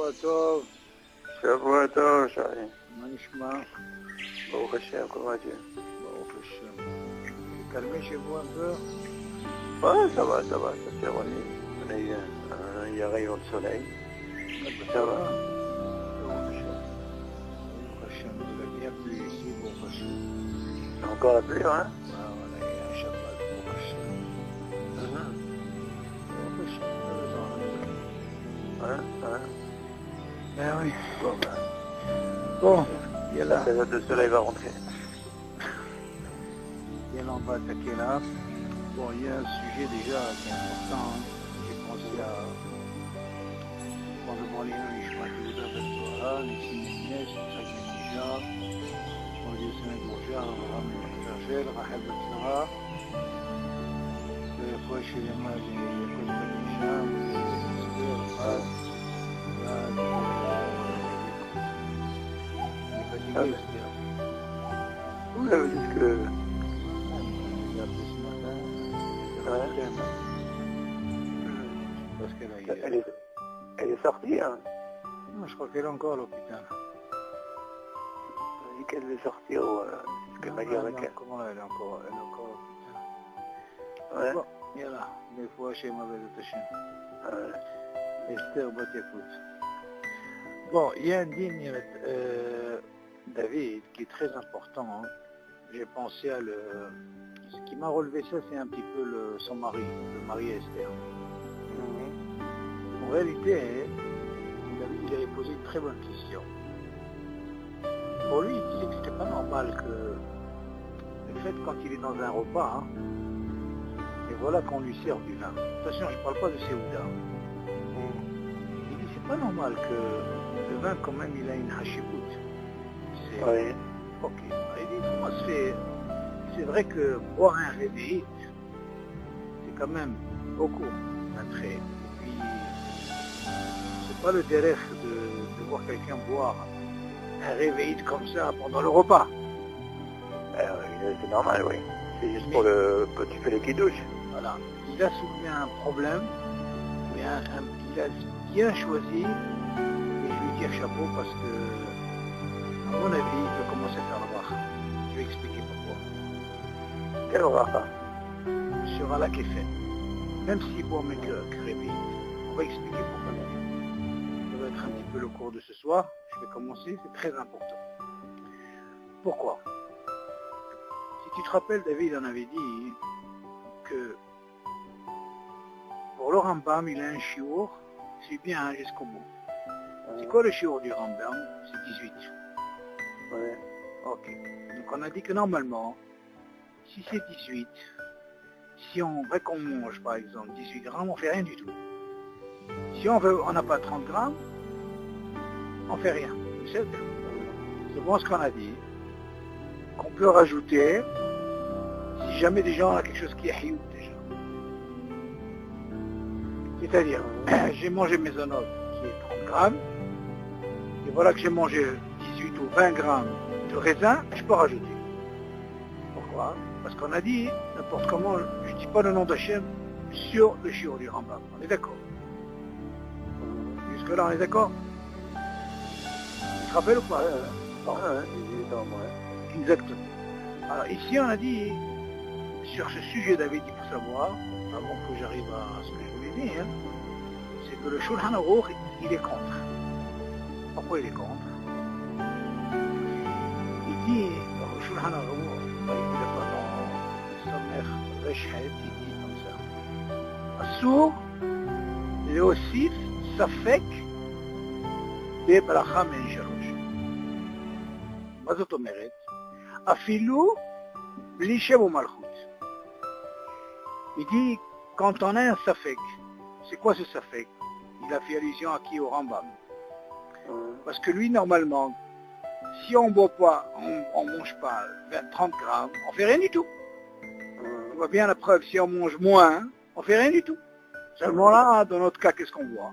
שבוע טוב. שבוע טוב, שי. מה נשמע? ברוך השם, כל מה טוב. ברוך השם. calmé chez vous un peu? Ouais, ça va, c'est bon. Il arrive au soleil. Ça va. ברוך השם. ברוך השם. Il a bien plu ici, ברוך השם. C'est encore la pluie, hein? Ah, voilà, il y a un Shabbat, ברוך השם. ברוך השם, Ouais. Ben oui. Bon, Bon, il y a là. le soleil va rentrer. Il y a là, on va attaquer là. Bon, il y a un sujet déjà qui est important. J'ai pensé à pendant les noms, je crois que je vais faire ça. Ici, Inès, déjà. On dit c'est déjà, Rachel, Rahel Batzara. Des fois, chez les mains, il y a des choses Oui, vous dites que... Parce qu'elle a Elle est sortie, hein? Non, je crois qu'elle est encore à l'hôpital. Elle dit qu'elle est sortie au... ce qu'elle m'a dit avec elle. Comment elle est encore à l'hôpital? Ouais. Bon, il y a là, des fois chez ma belle Tachin. Esther Batiakout. Bon, il y a un digne David qui est très important. Hein. J'ai pensé à le... Ce qui m'a relevé ça, c'est un petit peu son mari, le mari Esther. En réalité, David il avait posé une très bonne question. Pour lui, il disait que c'était pas normal que le fait quand il est dans un repas, hein, et voilà qu'on lui sert du vin. Attention, je ne parle pas de Séouda. Il dit c'est pas normal que le vin quand même il a une hachibout. Oui. Ok. Il dit comment se fait. C'est vrai que boire un réveil, c'est quand même beaucoup d'entrée. Et puis, c'est pas le derech de voir quelqu'un boire un réveil comme ça pendant le repas. C'est normal, oui. C'est juste pour le... Tu fais les kidouches. Voilà. Il a soulevé un problème, mais il a bien choisi, et je lui dis chapeau parce que, à mon avis, il peut commencer à faire le bar. Je vais expliquer pourquoi. Quel repas? Sur Allah qui fait. Même si boit mais que réveil, on va expliquer pourquoi. Ça va être un petit peu le cours de ce soir. Je vais commencer, c'est très important. Pourquoi? Si tu te rappelles, David en avait dit que pour le Rambam, il a un chiour, c'est bien jusqu'au bout. C'est quoi le chiour du Rambam? C'est 18. Ouais. Ok. Donc on a dit que normalement, si c'est 18, si on veut qu'on mange par exemple 18 grammes, on fait rien du tout. Si on n'a pas 30 grammes, on fait rien. C'est bon ce qu'on a dit. Qu'on peut rajouter si jamais déjà on a quelque chose qui est hiout déjà. C'est-à-dire, j'ai mangé mes anodes qui est 30 grammes, et voilà que j'ai mangé 18 ou 20 grammes de raisin, je peux rajouter. Pourquoi? Parce qu'on a dit, n'importe comment, je ne dis pas le nom d'Hachem sur le shiur du Rambam. On est d'accord? Jusque-là, on est d'accord? Tu te rappelles ou pas? Exactement. Alors ici, on a dit, sur ce sujet, David, il faut savoir, avant que j'arrive à ce que je voulais dire, hein, c'est que le Shulchan Aruch, il est contre. Pourquoi il est contre? Il dit, le Shulchan Aruch, il est pas dans Samer Reshet, il dit comme ça. Assour, Léosif, Safek, Bebracha Men Shalosh. מה זאת אומרת? אפילו בלי שם ומלכות. Il dit, quand on a un safek, c'est quoi ce safek? Il a fait allusion à qui? Au Rambam. Parce que lui, normalement, si on ne boit pas, on ne mange pas 30 grammes, on ne fait rien du tout. On voit bien la preuve, si on mange moins, on ne fait rien du tout. Seulement là, dans notre cas, qu'est-ce qu'on voit?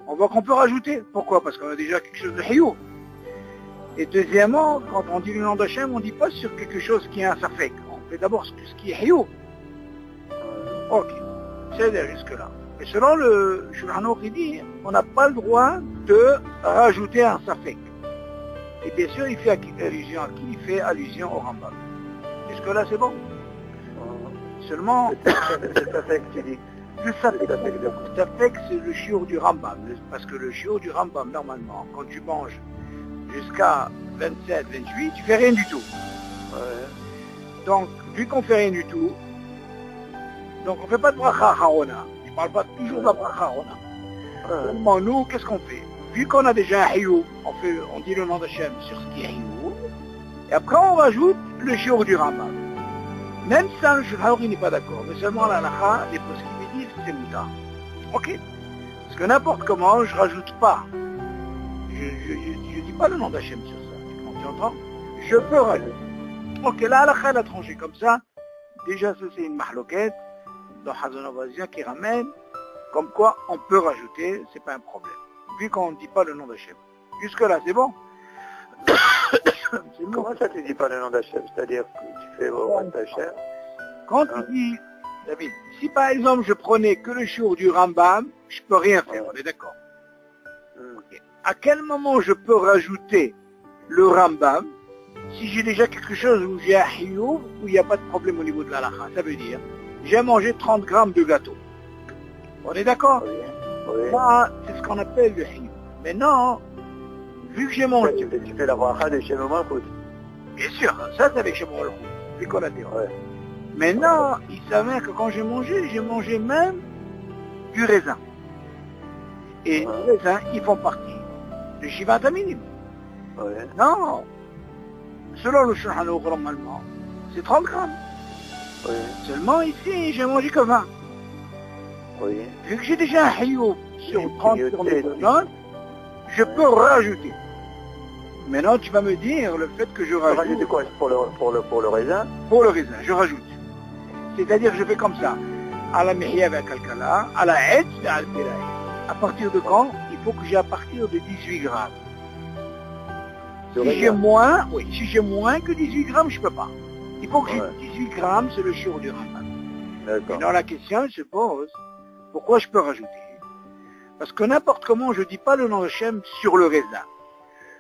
On voit qu'on peut rajouter. Pourquoi? Parce qu'on a déjà quelque chose de hiyou. Et deuxièmement, quand on dit le nom d'Hachem, on ne dit pas sur quelque chose qui est un safek. On fait d'abord ce qui est hiyou. Ok, c'est jusque-là. Et selon le Shulchan Aruch, il dit, on n'a pas le droit de rajouter un safek. Et bien sûr, il fait allusion à qui? Il fait allusion au Rambam. Jusque-là, c'est bon. Seulement, C'est ça fait que tu dis. le safek, c'est le shiur du Rambam. Parce que le shiur du Rambam, normalement, quand tu manges jusqu'à 27, 28, tu fais rien du tout. Ouais. Donc, vu qu'on fait rien du tout, donc on fait pas de bracha harona. Je parle pas toujours de la bracha harona. Ouais. Seulement, nous, qu'est-ce qu'on fait? Vu qu'on a déjà un hiyuv, on dit le nom d'Hachem sur ce qui est hiyuv, et après on rajoute le shiur du Rambam. Même ça, le Shulchan Aruch n'est pas d'accord, mais seulement la halakha, les poskim disent que c'est mutar. Ok. Parce que n'importe comment, je rajoute pas. Je dis pas le nom d'Hachem sur ça. Tu entends? Je peux rajouter. Ok, la halakha, elle a tranché comme ça. Déjà, ça c'est une mahloquette dans Hazon Avazia qui ramène comme quoi on peut rajouter, c'est pas un problème. Vu qu'on ne dit pas le nom d'Hachem. Jusque-là, c'est bon? C'est bon. Comment ça tu dis pas le nom d'Hachem? C'est-à-dire que tu fais au Hachem? Quand tu dis, David, si par exemple je prenais que le shiur du Rambam, je peux rien faire, on est d'accord. Ok. À quel moment je peux rajouter le Rambam si j'ai déjà quelque chose où j'ai un hiyuv, où il n'y a pas de problème au niveau de la halakha? Ça veut dire, j'ai mangé 30 grammes de gâteau. On est d'accord? Oui. Ça, c'est ce qu'on appelle le hiyuv. Maintenant, vu que j'ai mangé... Tu fais la bracha de Shem Malchut. Bien sûr, ça c'est avec Shemon Malchut, c'est collatéral. Ouais. Maintenant, il s'avère que quand j'ai mangé même du raisin. Et les raisins, ils font partie de Shivat Aminim. Ouais. Non, selon le Shulchan Aruch normalement, c'est 30 grammes. Oui. Seulement ici, j'ai mangé que 20. Oui. Vu que j'ai déjà un hiyuv sur 30 Et sur mes personnes, je peux rajouter. Maintenant, tu vas me dire le fait que je Tu rajoute rajoutes quoi pour le raisin? pour le raisin, je rajoute. C'est-à-dire, je fais comme ça. À la mihya avec Kalkala, à la etz et à la À partir de quand? Il faut que j'ai à partir de 18 grammes. Si j'ai moins, oui, si j'ai moins que 18 grammes, je peux pas. Il faut que j'ai 18 grammes, c'est le shiur du Rambam. D'accord. Maintenant, la question se pose, pourquoi je peux rajouter? Parce que n'importe comment, je dis pas le nom de Hachem sur le raisin.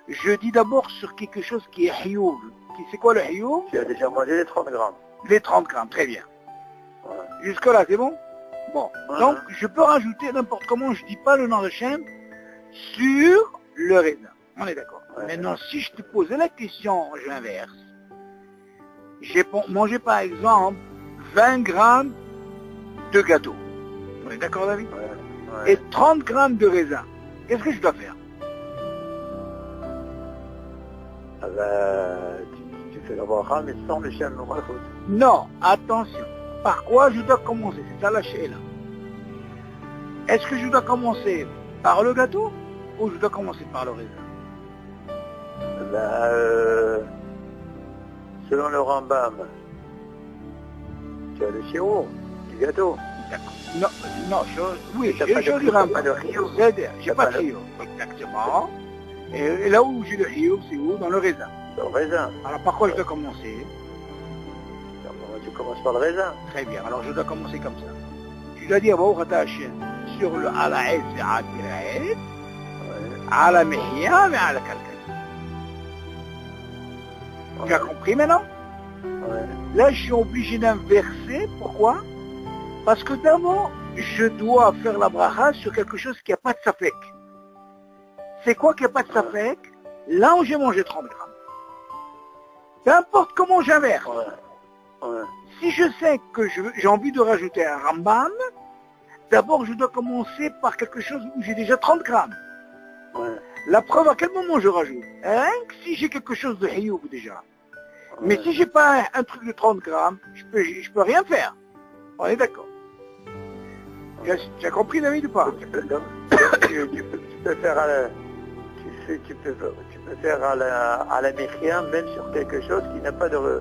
Je dis d'abord sur quelque chose qui est hiyuv. C'est quoi le hiyuv? Tu as déjà mangé les 30 grammes. Les 30 grammes, très bien. Ouais. Jusque-là, c'est bon? Bon. Ouais. Donc, je peux rajouter n'importe comment, je dis pas le nom de Hachem sur le raisin. On est d'accord. Ouais. Maintenant, si je te posais la question, j'inverse. J'ai mangé par exemple 20 grammes de gâteau. On est d'accord, David? Ouais. Ouais. Et 30 grammes de raisin. Qu'est-ce que je dois faire? Ah ben, tu fais la bracha, mais sans le Shem Malchut. Non, attention. Par quoi je dois commencer? C'est ça la là. Est-ce que je dois commencer par le gâteau ou je dois commencer par le raisin? Ben, selon le Rambam, tu as le shiur du gâteau. Non, oui, T'as j'ai pas le shiur de- du t'as Rambam. pas de hiyuv. C'est-à-dire, j'ai T'as pas pas de de- hiyuv. Exactement. Et là où j'ai le hiyuv, c'est où? Dans le raisin. Le raisin. Alors par quoi je dois commencer? Tu commences par le raisin. Très bien, alors je dois commencer comme ça. Tu dois dire, Baruch Ata Hashem, sur le ala etz et ala etz, Ouais. ala mihya et ala kalkal. Tu as compris maintenant? Ouais. Là, je suis obligé d'inverser. Pourquoi? Parce que d'abord, je dois faire la bracha sur quelque chose qui n'a pas de safek. C'est quoi qui n'a pas de safek? Là où j'ai mangé 30 grammes. Peu importe comment j'inverse. Ouais. Ouais. Si je sais que j'ai envie de rajouter un Rambam, d'abord je dois commencer par quelque chose où j'ai déjà 30 grammes. Ouais. La preuve, à quel moment je rajoute? Rien que si j'ai quelque chose de hiyuv déjà. Mais si j'ai pas un truc de 30 grammes, je peux rien faire. On est d'accord. Tu as compris, David, ou pas? Tu peux faire à la, tu peux faire à la mechia, même sur quelque chose qui n'a pas de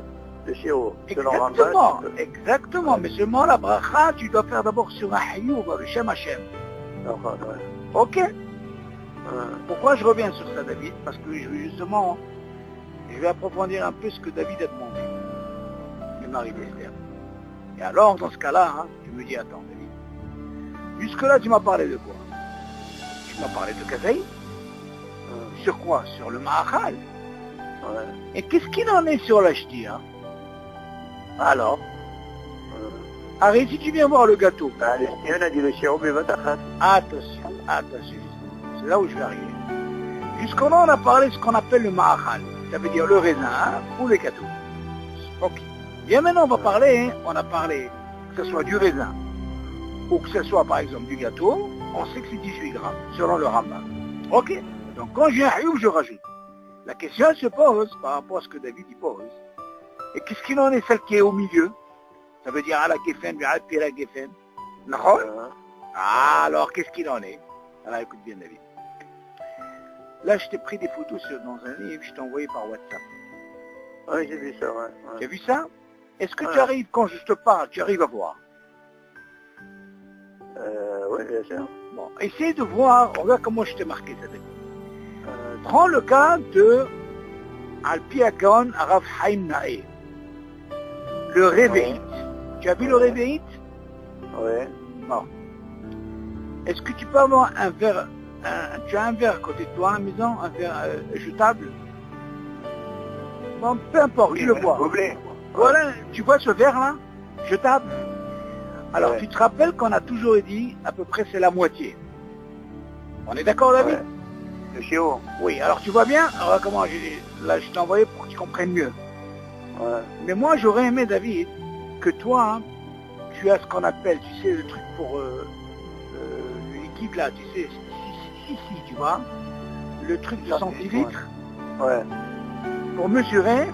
shiur. Selon Rambam, Exactement, tu peux- exactement. Mais seulement la bracha, tu dois faire d'abord sur un hiyuv, le Shem Hashem. Enfin, ouais. Ok? Ouais. Pourquoi je reviens sur ça, David? Parce que je vais approfondir un peu ce que David a demandé. Et Marie-Esther. Et alors, dans ce cas-là, tu me dis, attends, David, Jusque-là, tu m'as parlé de quoi? Tu m'as parlé de Kazaï. Sur quoi? Sur le Mahachal. Ouais. Et qu'est-ce qu'il en est sur la ch'tia? Alors arrête, si tu viens voir le gâteau. Bah, le chien, on a dit le chien, mais va t'arrêter. Attention, attention. C'est là où je vais arriver. Jusqu'en-là, on a parlé de ce qu'on appelle le Mahachal. Ça veut dire le raisin ou les gâteaux. Ok. Bien maintenant, on va parler, hein, on a parlé que ce soit du raisin ou que ce soit par exemple du gâteau, on sait que c'est 18 grammes, selon le Rambam. Ok. Donc quand j'ai un hioub, je rajoute. La question elle se pose par rapport à ce que David y pose. Et qu'est-ce qu'il en est celle qui est au milieu? Ça veut dire à la geffen, à la geffen. Ah, alors qu'est-ce qu'il en est? Alors écoute bien David. Là je t'ai pris des photos dans un livre, je t'ai envoyé par WhatsApp. Oui, j'ai vu ça, ouais. Tu as vu ça? Est-ce que tu arrives, quand je te parle, tu arrives à voir? Oui, bien sûr. Bon, essaye de voir, regarde comment je t'ai marqué ça. Prends le cas de Al-Pi Hakon Arav Haim Nae. Le réveillite. Tu as vu le réveillite? Oui. Bon. Est-ce que tu peux avoir un verre, tu as un verre à côté de toi à la maison, un verre jetable? Bon, peu importe, tu le vois. Voilà, tu vois ce verre-là, jetable? Alors, tu te rappelles qu'on a toujours dit, à peu près, c'est la moitié. On est d'accord, David? Ouais. Le chiot. Oui, alors tu vois bien, alors comment là je t'ai envoyé pour que tu comprennes mieux. Ouais. Mais moi j'aurais aimé, David, que toi, hein, tu as ce qu'on appelle, tu sais, le truc pour le liquide là, tu sais, ici, tu vois, le truc de centilitres. Ouais. Pour mesurer,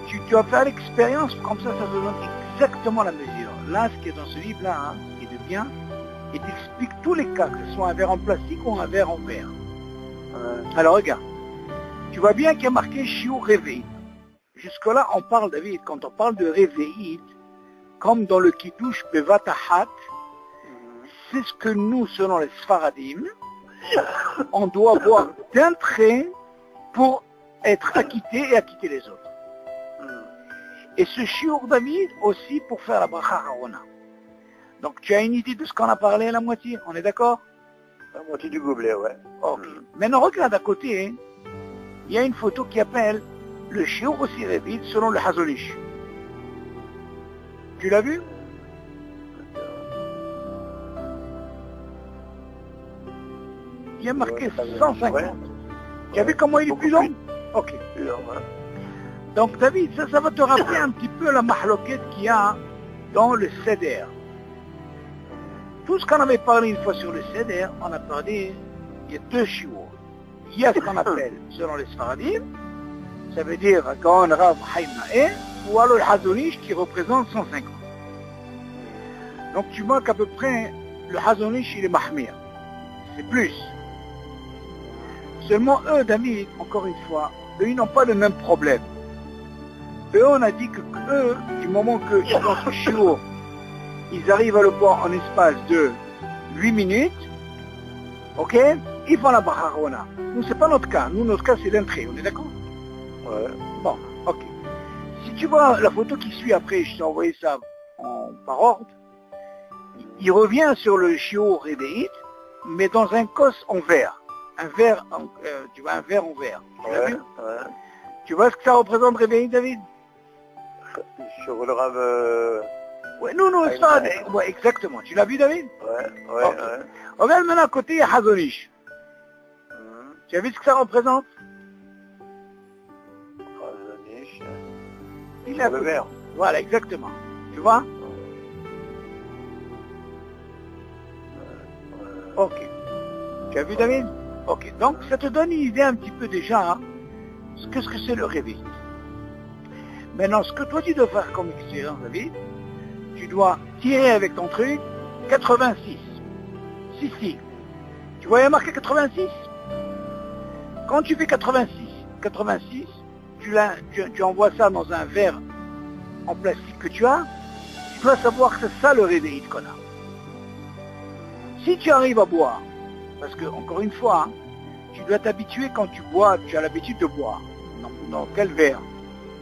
tu vas faire l'expérience, comme ça te donne exactement la mesure. Là, ce qui est dans ce livre-là, hein, ce qui est de bien, il t'explique tous les cas, que ce soit un verre en plastique ou un verre en verre. Alors regarde, tu vois bien qu'il y a marqué Shiur Réveil. Jusque-là, on parle, David, quand on parle de Réveil, comme dans le Kiddush Bevatahat, c'est ce que nous, selon les Sfaradim, on doit boire d'un trait pour être acquitté et acquitter les autres. Et ce Shiur David aussi pour faire la Bracha Harona. Donc tu as une idée de ce qu'on a parlé à la moitié, on est d'accord? La moitié du gobelet, ouais. Ok. Maintenant, regarde à côté, hein, il y a une photo qui appelle le Shiur aussi Réveil selon le Hazonish. Tu l'as vu? Il y a marqué 150. Ouais. Tu as vu comment il est plus long? Ok. Plus long, ouais. Donc David, ça va te rappeler un petit peu la mahloquette qu'il y a dans le Seder. Tout ce qu'on avait parlé une fois sur le Seder, on a parlé, il y a deux shiur. Il y a ce qu'on appelle, selon les Sfaradim, ça veut dire Gaon Rav Haim Nae, ou alors le Hazonish qui représente 150. Donc tu vois qu'à peu près, le Hazonish il est Mahmir. C'est plus. Seulement eux, David, encore une fois, eux ils n'ont pas le même problème. Eux on a dit que eux, du moment qu'ils ont ce shiur, ils arrivent à le boire en espace de 8 minutes, ok? Ils font la Bracha Harona. Nous, c'est pas notre cas. Nous, notre cas, c'est l'entrée. On est d'accord? Ouais. Bon, ok. Si tu vois la photo qui suit après, je t'ai envoyé ça par ordre, il revient sur le Shiur Réveillite, mais dans un cos en verre. Un verre, tu vois, un verre en verre. Tu l'as vu? Ouais. Tu vois ce que ça représente Réveillite, David? Sur le rave... Ouais, non, ça, ouais, exactement. Tu l'as vu, David? Ouais. Regarde maintenant à côté, il y a Hazonish. Tu as vu ce que ça représente? Hazonish. Il est à le côté. verre. Voilà, exactement. Tu vois? Ok. Tu as vu, David? Ok. Donc, ça te donne une idée un petit peu déjà, hein, ce que c'est le réveil. Maintenant, ce que toi tu dois faire comme expérience, David, tu dois tirer avec ton truc 86. Si. Tu vois, il y a marqué 86. Quand tu fais 86, tu envoies ça dans un verre en plastique que tu as, tu dois savoir que c'est ça le réveil qu'on a. Si tu arrives à boire, parce que, encore une fois, hein, tu dois t'habituer quand tu bois, tu as l'habitude de boire. Dans quel verre?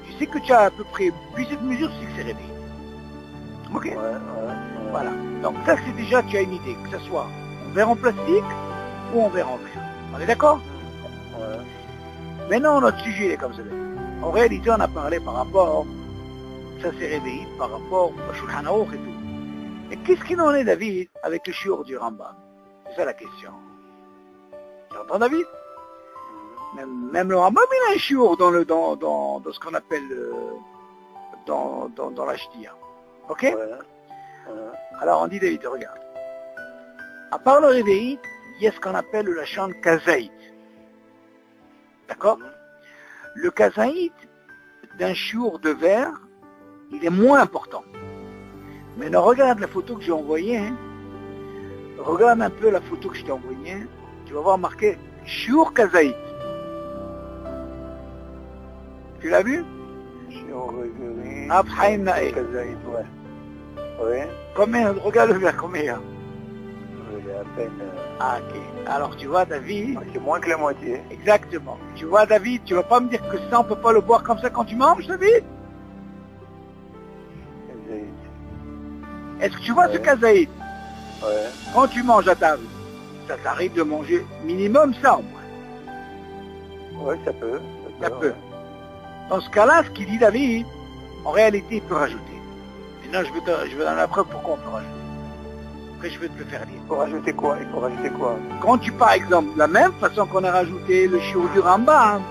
Tu sais que tu as à peu près, puis cette mesure, c'est que c'est réveillé. Ok. Ouais. Voilà. Donc ça, c'est déjà, tu as une idée, que ce soit en verre en plastique ou en verre en verre. On est d'accord? Ouais. Maintenant, notre sujet il est comme ça. En réalité, on a parlé par rapport, ça c'est réveillé, par rapport au Shulchan Aruch et tout. Et qu'est-ce qu'il en est, David, avec le shiur du Rambam? C'est ça la question. Tu entends, David? Même le Rambam, il a un shiur dans ce qu'on appelle dans la Shtia. Ok? Ouais. Alors on dit, David, regarde. À part le réveil, il y a ce qu'on appelle le lachon kazaït. D'accord? Le kazaït d'un shiur de verre, il est moins important. Maintenant, regarde la photo que j'ai envoyée. Hein. Regarde un peu la photo que je t'ai envoyée. Hein. Tu vas voir marqué shiur kazaït. Tu l'as vu? Shiur réveillé. Abhaim Nae. Kazaït, ouais. Oui. Combien? Regarde le verre, combien? Il est à peine... Ah, ok. Alors, tu vois, David... C'est moins que la moitié. Exactement. Tu vois, David, tu vas pas me dire que ça, on peut pas le boire comme ça quand tu manges, David? Kazaït. Est-ce que tu vois ce Ouais. kazaït? Ouais. Quand tu manges à table, ça t'arrive de manger minimum ça au moins. Ouais, ça peut. Ça peut. Ouais. Dans ce cas-là, ce qu'il dit David, en réalité, il peut rajouter. Maintenant, je vais donner la preuve pourquoi on peut rajouter. Après, je vais te le faire lire. Il faut rajouter quoi? Il faut rajouter quoi? Quand tu, par exemple, de la même façon qu'on a rajouté le shiur du Rambam,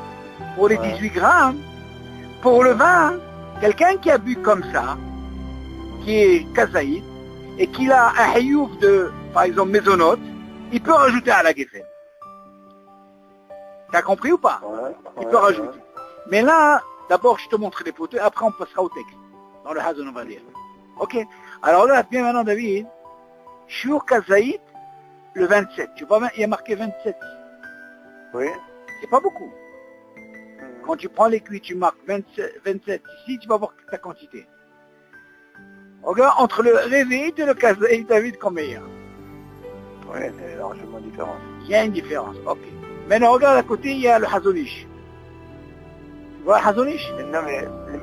pour les Ouais. 18 grammes, pour le vin, quelqu'un qui a bu comme ça, qui est kazaïd, et qu'il a un hayouf de, par exemple, mésonote, il peut rajouter à la geffen. T'as compris ou pas? Ouais. Il Ouais, peut rajouter. ouais. Mais là, d'abord, je te montre les photos, et après, on passera au texte. Dans le Hazon, on va dire. Ok? Alors là, bien maintenant, David, shiur kazaïd, le 27. Tu vois, il y a marqué 27. Oui. C'est pas beaucoup. Quand tu prends les cuits, tu marques 27 ici, tu vas voir ta quantité. Regarde, entre le réveil et le kazaïd, David, combien il y a? Oui, c'est largement différent. Il y a une différence, ok. Maintenant, regarde à côté, il y a le Hazonish. Tu vois le Hazonish? Non,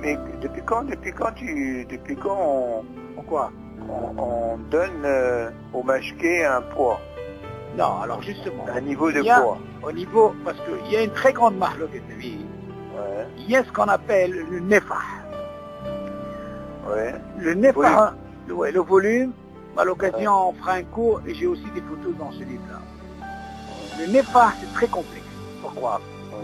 mais depuis quand Pourquoi? on donne au mashké un poids, Non, alors justement, un niveau de il y a, poids? au niveau, parce qu'il y a une très grande mahloket, David, Ouais. il y a ce qu'on appelle le nefah. Ouais. Le nefah, le volume, à l'occasion, on fera un cours et j'ai aussi des photos dans ce livre-là. Le nefah, c'est très complexe. Pourquoi? Ouais.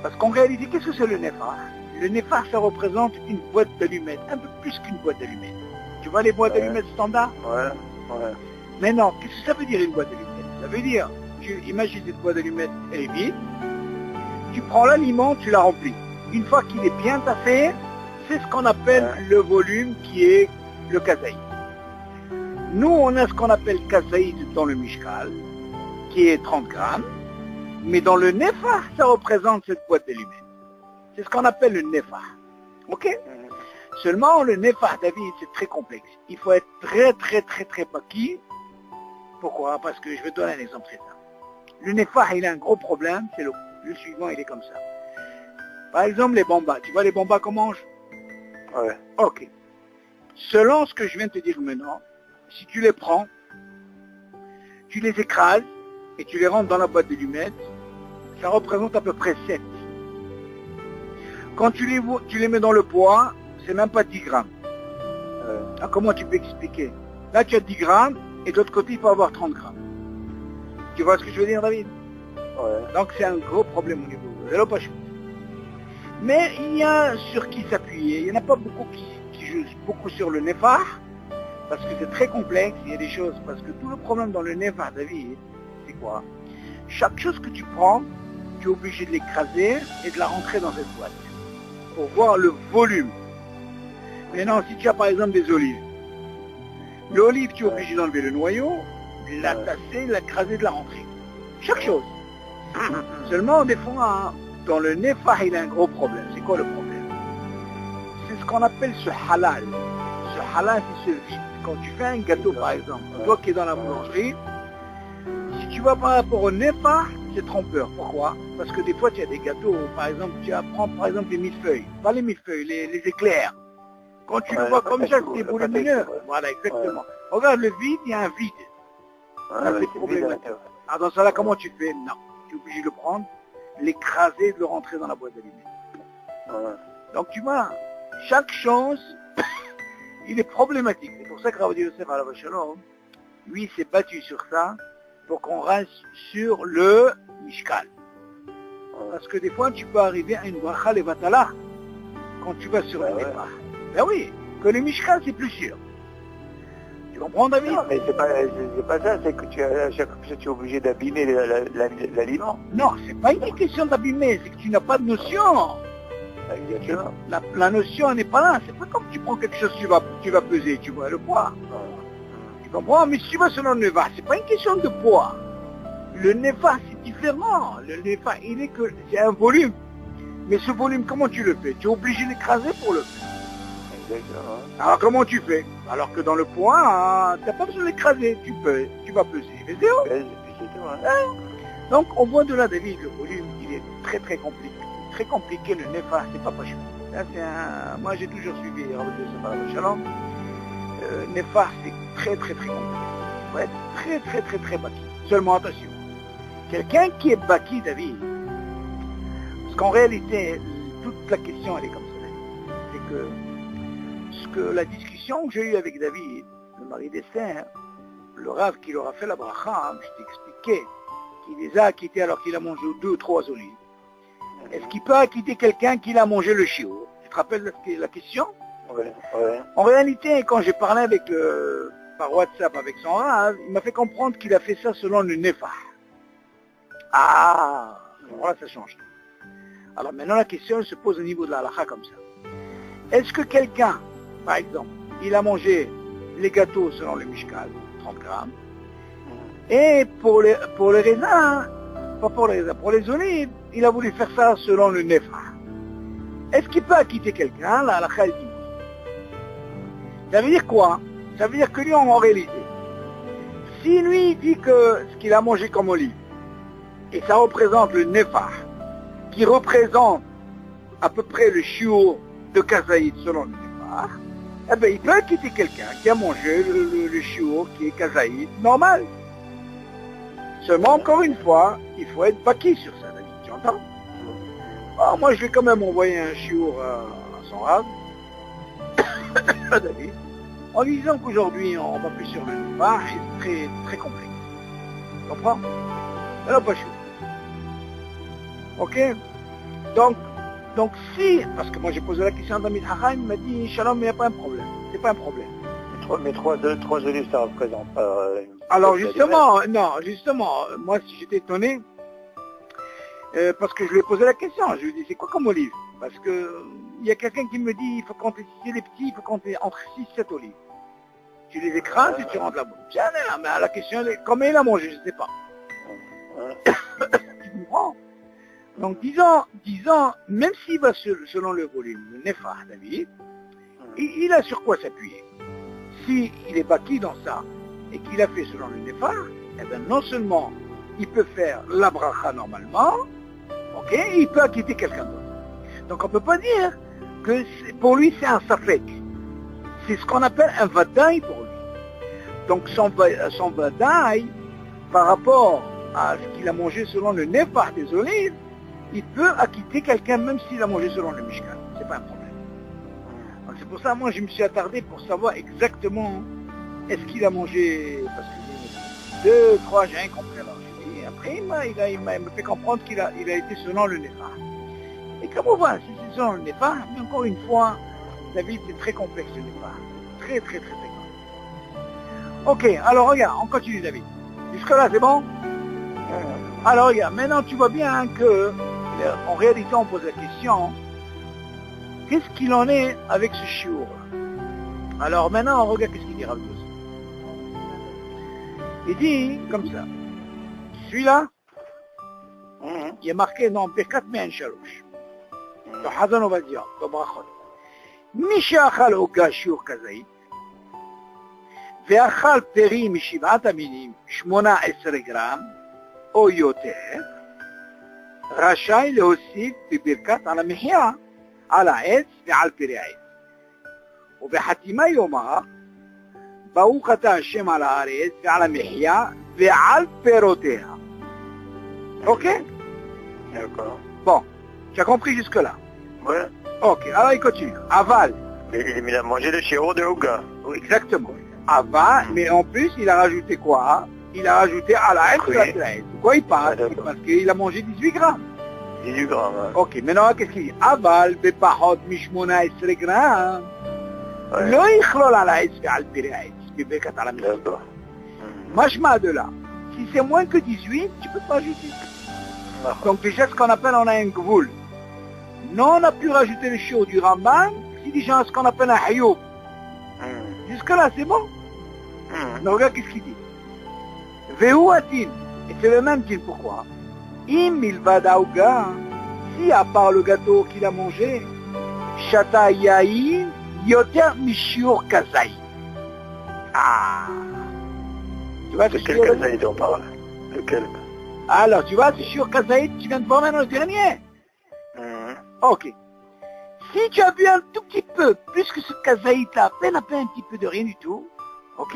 Parce qu'en réalité, qu'est-ce que c'est le nefah? Le nefah, ça représente une boîte d'allumettes, un peu plus qu'une boîte d'allumettes. Tu vois les boîtes Ouais. d'allumettes standards? Ouais. Ouais. Mais non, qu'est-ce que ça veut dire une boîte d'allumettes? Ça veut dire, tu imagines cette boîte d'allumettes, elle est vide, tu prends l'aliment, tu la remplis. Une fois qu'il est bien tassé, c'est ce qu'on appelle le volume qui est le kazaïd. Nous, on a ce qu'on appelle kazaïd dans le mishkal, qui est 30 grammes, mais dans le nefah, ça représente cette boîte d'allumettes. C'est ce qu'on appelle le nefah. Ok? Seulement, le nefah, David, c'est très complexe. Il faut être très, très, très, très baki. Pourquoi? Parce que je vais te donner un exemple très simple. Le nefah, il a un gros problème, c'est le suivant, il est comme ça. Par exemple, les bambas. Tu vois les bambas qu'on mange? Ouais. Ok. Selon ce que je viens de te dire maintenant, si tu les prends, tu les écrases et tu les rentres dans la boîte d'allumettes, ça représente à peu près 7. Quand tu les mets dans le poids, c'est même pas 10 grammes. Alors, comment tu peux expliquer? Là, tu as 10 grammes et de l'autre côté, il peut avoir 30 grammes. Tu vois ce que je veux dire, David? Ouais. Donc, c'est un gros problème au niveau de l'opachut. Mais il y a sur qui s'appuyer. Il n'y en a pas beaucoup qui jouent beaucoup sur le nefah, parce que c'est très complexe. Il y a des choses, parce que tout le problème dans le nefah, David, c'est quoi? Chaque chose que tu prends, tu es obligé de l'écraser et de la rentrer dans cette boîte pour voir le volume. Maintenant, si tu as par exemple des olives, l'olive, tu es obligé d'enlever le noyau, la tasser, la craser, de la rentrer. Chaque chose. Seulement, des fois, dans le nefah, il a un gros problème. C'est quoi le problème? C'est ce qu'on appelle ce halal. Ce halal, c'est ce vide. Quand tu fais un gâteau, par exemple, toi qui es dans la boulangerie, si tu vas par rapport au nefah, c'est trompeur. Pourquoi? Parce que des fois, tu as des gâteaux, par exemple, tu apprends par exemple des millefeuilles. Pas les millefeuilles, les éclairs. Quand tu le vois comme ça, c'est volumineux. Voilà, exactement. Regarde le vide, il y a un vide. Ça, c'est problématique. Alors dans ça là, comment tu fais? Non, tu es obligé de le prendre, l'écraser, de le rentrer dans la boîte d'allumettes. Donc tu vois, chaque chose, il est problématique. C'est pour ça que Rabbi Yosef Alav Shalom, lui, s'est battu sur ça pour qu'on reste sur le Mishkal. Parce que des fois, tu peux arriver à une bracha levatala quand tu vas sur le départ. Ben oui, que le Mishkal, c'est plus sûr. Tu comprends, David? Non, mais c'est pas ça, c'est que à chaque fois, tu es obligé d'abîmer l'aliment. Non, c'est pas une question d'abîmer, c'est que tu n'as pas de notion. Exactement. La notion n'est pas là. C'est pas comme tu prends quelque chose, tu vas peser, tu vois le poids. Tu comprends? Mais si tu vas selon le Neva, c'est pas une question de poids. Le Neva, c'est différent. Le Neva, c'est un volume. Mais ce volume, comment tu le fais? Tu es obligé d'écraser pour le faire. Exactement. Alors comment tu fais? Alors que dans le poids, tu n'as pas besoin d'écraser. Tu vas peser. Mais c'est tout. Donc on voit de là, David, le volume, il est très très compliqué. Très compliqué, le Neva, c'est pas chaud. Là, moi j'ai toujours suivi Shalom. Nefar, c'est très très très compliqué. Il faut être très très très très baki. Seulement attention, quelqu'un qui est baki, David, parce qu'en réalité, toute la question elle est comme ça, c'est que la discussion que j'ai eue avec David, le mari d'Esther, le Rav qui leur a fait la bracha, je t'ai expliqué qu'il les a acquittés alors qu'il a mangé 2 ou 3 olives. Est-ce qu'il peut acquitter quelqu'un qui a mangé le chiot? Tu te rappelles la question? Oui. En réalité, quand j'ai parlé par WhatsApp avec son Rav, il m'a fait comprendre qu'il a fait ça selon le Nefa. Ah, alors là ça change. Alors maintenant la question elle se pose au niveau de la halakha comme ça. Est-ce que quelqu'un, par exemple, il a mangé les gâteaux selon le Mishkal, 30 grammes, et pour les raisins, pas pour les raisins, pour les olives, il a voulu faire ça selon le Nefa. Est-ce qu'il peut acquitter quelqu'un? La halakha elle dit. Ça veut dire quoi? Ça veut dire que lui, en réalité, si lui dit que ce qu'il a mangé comme olive, et ça représente le nefar, qui représente à peu près le shiur de kazaïd selon le nefar, eh bien, il peut acquitter quelqu'un qui a mangé le shiur qui est kazaïd normal. Seulement, encore une fois, il faut être baki sur ça, David, tu entends? Alors, moi, je vais quand même envoyer un shiur à son Rav, David, en lui disant qu'aujourd'hui on va plus sur le Nefar et c'est très très complexe. Tu comprends? Alors pas chaud. Ok? Donc si, parce que moi j'ai posé la question à Damit Hachaim, il m'a dit Shalom, il n'y a pas un problème. C'est pas un problème. Mais 3 olives, ça représente pas. Alors justement, moi si j'étais étonné, parce que je lui ai posé la question, je lui ai dit c'est quoi comme olive? Parce que il y a quelqu'un qui me dit il faut compter, si c'est les petits, il faut compter entre 6 et 7 olives. Tu les écrases et tu rentres la bouche. Tiens, mais la question est combien il a mangé, je ne sais pas. Tu comprends? Donc disons, même s'il va selon le volume, le Nefar, David, il a sur quoi s'appuyer. S'il est baki dans ça et qu'il a fait selon le Nefar, eh bien non seulement il peut faire la bracha normalement, ok, il peut acquitter quelqu'un d'autre. Donc on ne peut pas dire que pour lui c'est un safek. C'est ce qu'on appelle un vadaï pour lui. Donc son vadaï, par rapport à ce qu'il a mangé selon le nefar des olives, il peut acquitter quelqu'un même s'il a mangé selon le mishkan. C'est pas un problème. Donc c'est pour ça moi je me suis attardé pour savoir exactement est-ce qu'il a mangé, parce que 2, 3, j'ai rien compris. Alors je dis, après il m'a fait comprendre qu'il a été selon le nefar. Et comme on voit, si c'est selon le nefar, mais encore une fois, David, c'est très complexe le nefar. Très très très très complexe. Ok, alors regarde, on continue David. Jusque là c'est bon? Alors regarde, maintenant tu vois bien que, en réalité on pose la question, qu'est-ce qu'il en est avec ce shiur? Alors maintenant on regarde qu'est-ce qu'il dit Rav Yosef. Il dit comme ça, celui-là, il est marqué dans Birkat Me'en Shalosh. Le Hazan Ovadia, le Brachot. מי שאכל עוגה שיעור כזית ואכל פרי משבעת המינים 18 גרם או יותר, רשאי להוסיף בברכת על המחיה על העץ ועל פרי העץ. ובחתימה יאמר, ברוך אתה השם על הארץ ועל המחיה ועל פירותיה. Ok? D'accord. Bon, tu as compris jusque-là? Ouais. Ok, alors il continue. Aval. Mais il a mangé le chiro de Ouga. Oui, exactement. Aval, mais en plus, il a rajouté quoi? Il a rajouté à la haine, Oui. Pourquoi il parle? Ah, d'accord. Parce qu'il a mangé 18 grammes. 18 grammes. Hein. Ok, maintenant, qu'est-ce qu'il dit? Aval, בפחות מ-18 גרם, Ouais. לא יכלול על העץ ועל פרי העץ, בברכת על המחיה. D'accord. Mashma de là. Si c'est moins que 18, tu peux pas ajouter. Donc déjà, ce qu'on appelle, on a un gvoul. Non, on a pu rajouter le chiot du Ramban, c'est déjà ce qu'on appelle un hayoub. Jusque-là, c'est bon. Mais regarde qu'est-ce qu'il dit. Vehu atin. Et c'est le même tin, pourquoi? Im milvad aouga, si à part le gâteau qu'il a mangé, shata yaïn yoter mishiur kazai. Ah. Tu vois De ce quel que kazaïd on parle? Lequel? Alors, tu vois, c'est sur Kazaïd, tu viens de voir maintenant le dernier. Ok. Si tu as bu un tout petit peu, plus que ce Kazaïd-là, à peine un petit peu de rien du tout, ok.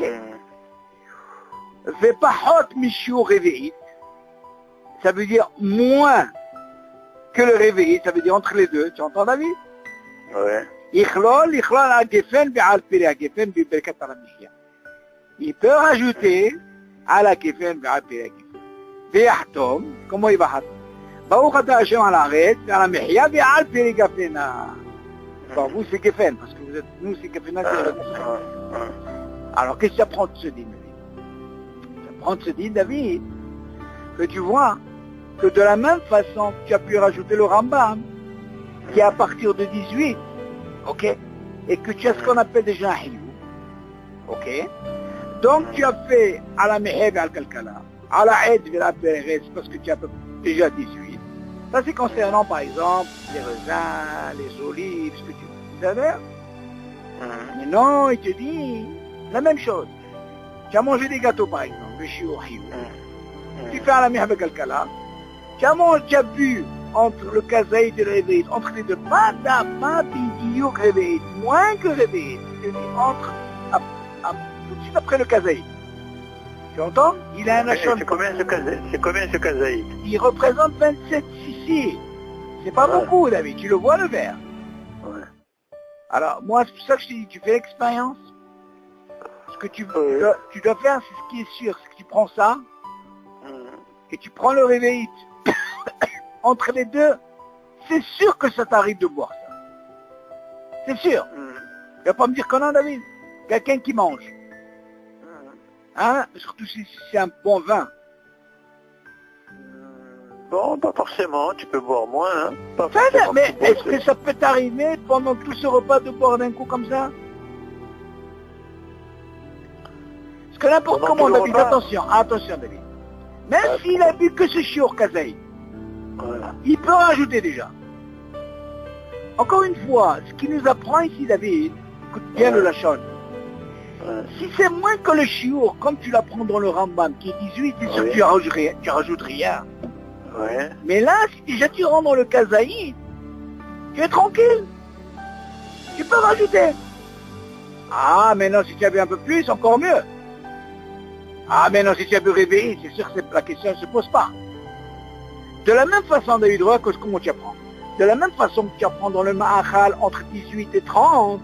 Vepahot Mishiur Réveillit, ça veut dire moins que le réveillit, ça veut dire entre les deux, tu entends David? Ouais. Ichlol al Gefen ve'al Piri Gefen bi'berkat al Mihya. Il peut rajouter à la Gefen ve'al Piri Gefen. ויחתום, כמו יבחת, ברוך אתה השם על הארץ, ועל המחיה ועל פרי גפנה. Bon, vous c'est Geffen, parce que vous êtes, nous c'est Gefena. Alors qu'est-ce que ça prend de ce din, David? Ça prend de ce din, David, que tu vois que de la même façon que tu as pu rajouter le Rambam, qui est à partir de 18, ok, et que tu as ce qu'on appelle déjà un hiyou, ok, donc tu as fait à la meheb et à la à la aide de la pérez, parce que tu as déjà 18. Ça c'est concernant par exemple les raisins, les olives, ce que tu veux. Mais non, il te dit la même chose. Tu as mangé des gâteaux par exemple, le chiou, tu fais à la meheb et à tu as bu entre le kazaïd et le réveil, entre les deux, pas bidiouk réveil, moins que réveil, c'est-à-dire entre, tout de suite après le kazaïd. Tu entends? Il a un achat. C'est combien ce kazaïd? Il représente 27 ici. C'est pas beaucoup, David. Tu le vois, le verre? Ouais. Alors, moi, c'est pour ça que je te dis, tu fais l'expérience. Ce que tu dois faire, c'est ce qui est sûr. C'est que tu prends ça, et tu prends le réveil. Entre les deux, c'est sûr que ça t'arrive de boire ça. C'est sûr. Tu vas pas me dire que non, David. Quelqu'un qui mange. Hein? Surtout si c'est un bon vin. Bon, pas forcément, tu peux boire moins, hein. Pas Ça, forcément mais que est-ce que ça peut t'arriver pendant tout ce repas de boire d'un coup comme ça? Parce que n'importe Pendant comment, tout le David, repas? attention, David. Même s'il a bu que ce chiot kazaï, Voilà. il peut rajouter déjà. Encore une fois, ce qu'il nous apprend ici, David, écoute bien le lachon. Si c'est moins que le chiour, comme tu l'apprends dans le Rambam, qui est 18, c'est sûr que tu rajoutes rien. Ouais. Mais là, si déjà tu rentres dans le kazaïd, tu es tranquille. Tu peux rajouter. Ah, maintenant, si tu as bu un peu plus, encore mieux. Ah, maintenant, si tu as bu réveillé, c'est sûr que la question ne se pose pas. De la même façon, David, regarde comment tu apprends. De la même façon que tu apprends dans le Ma'achal entre 18 et 30,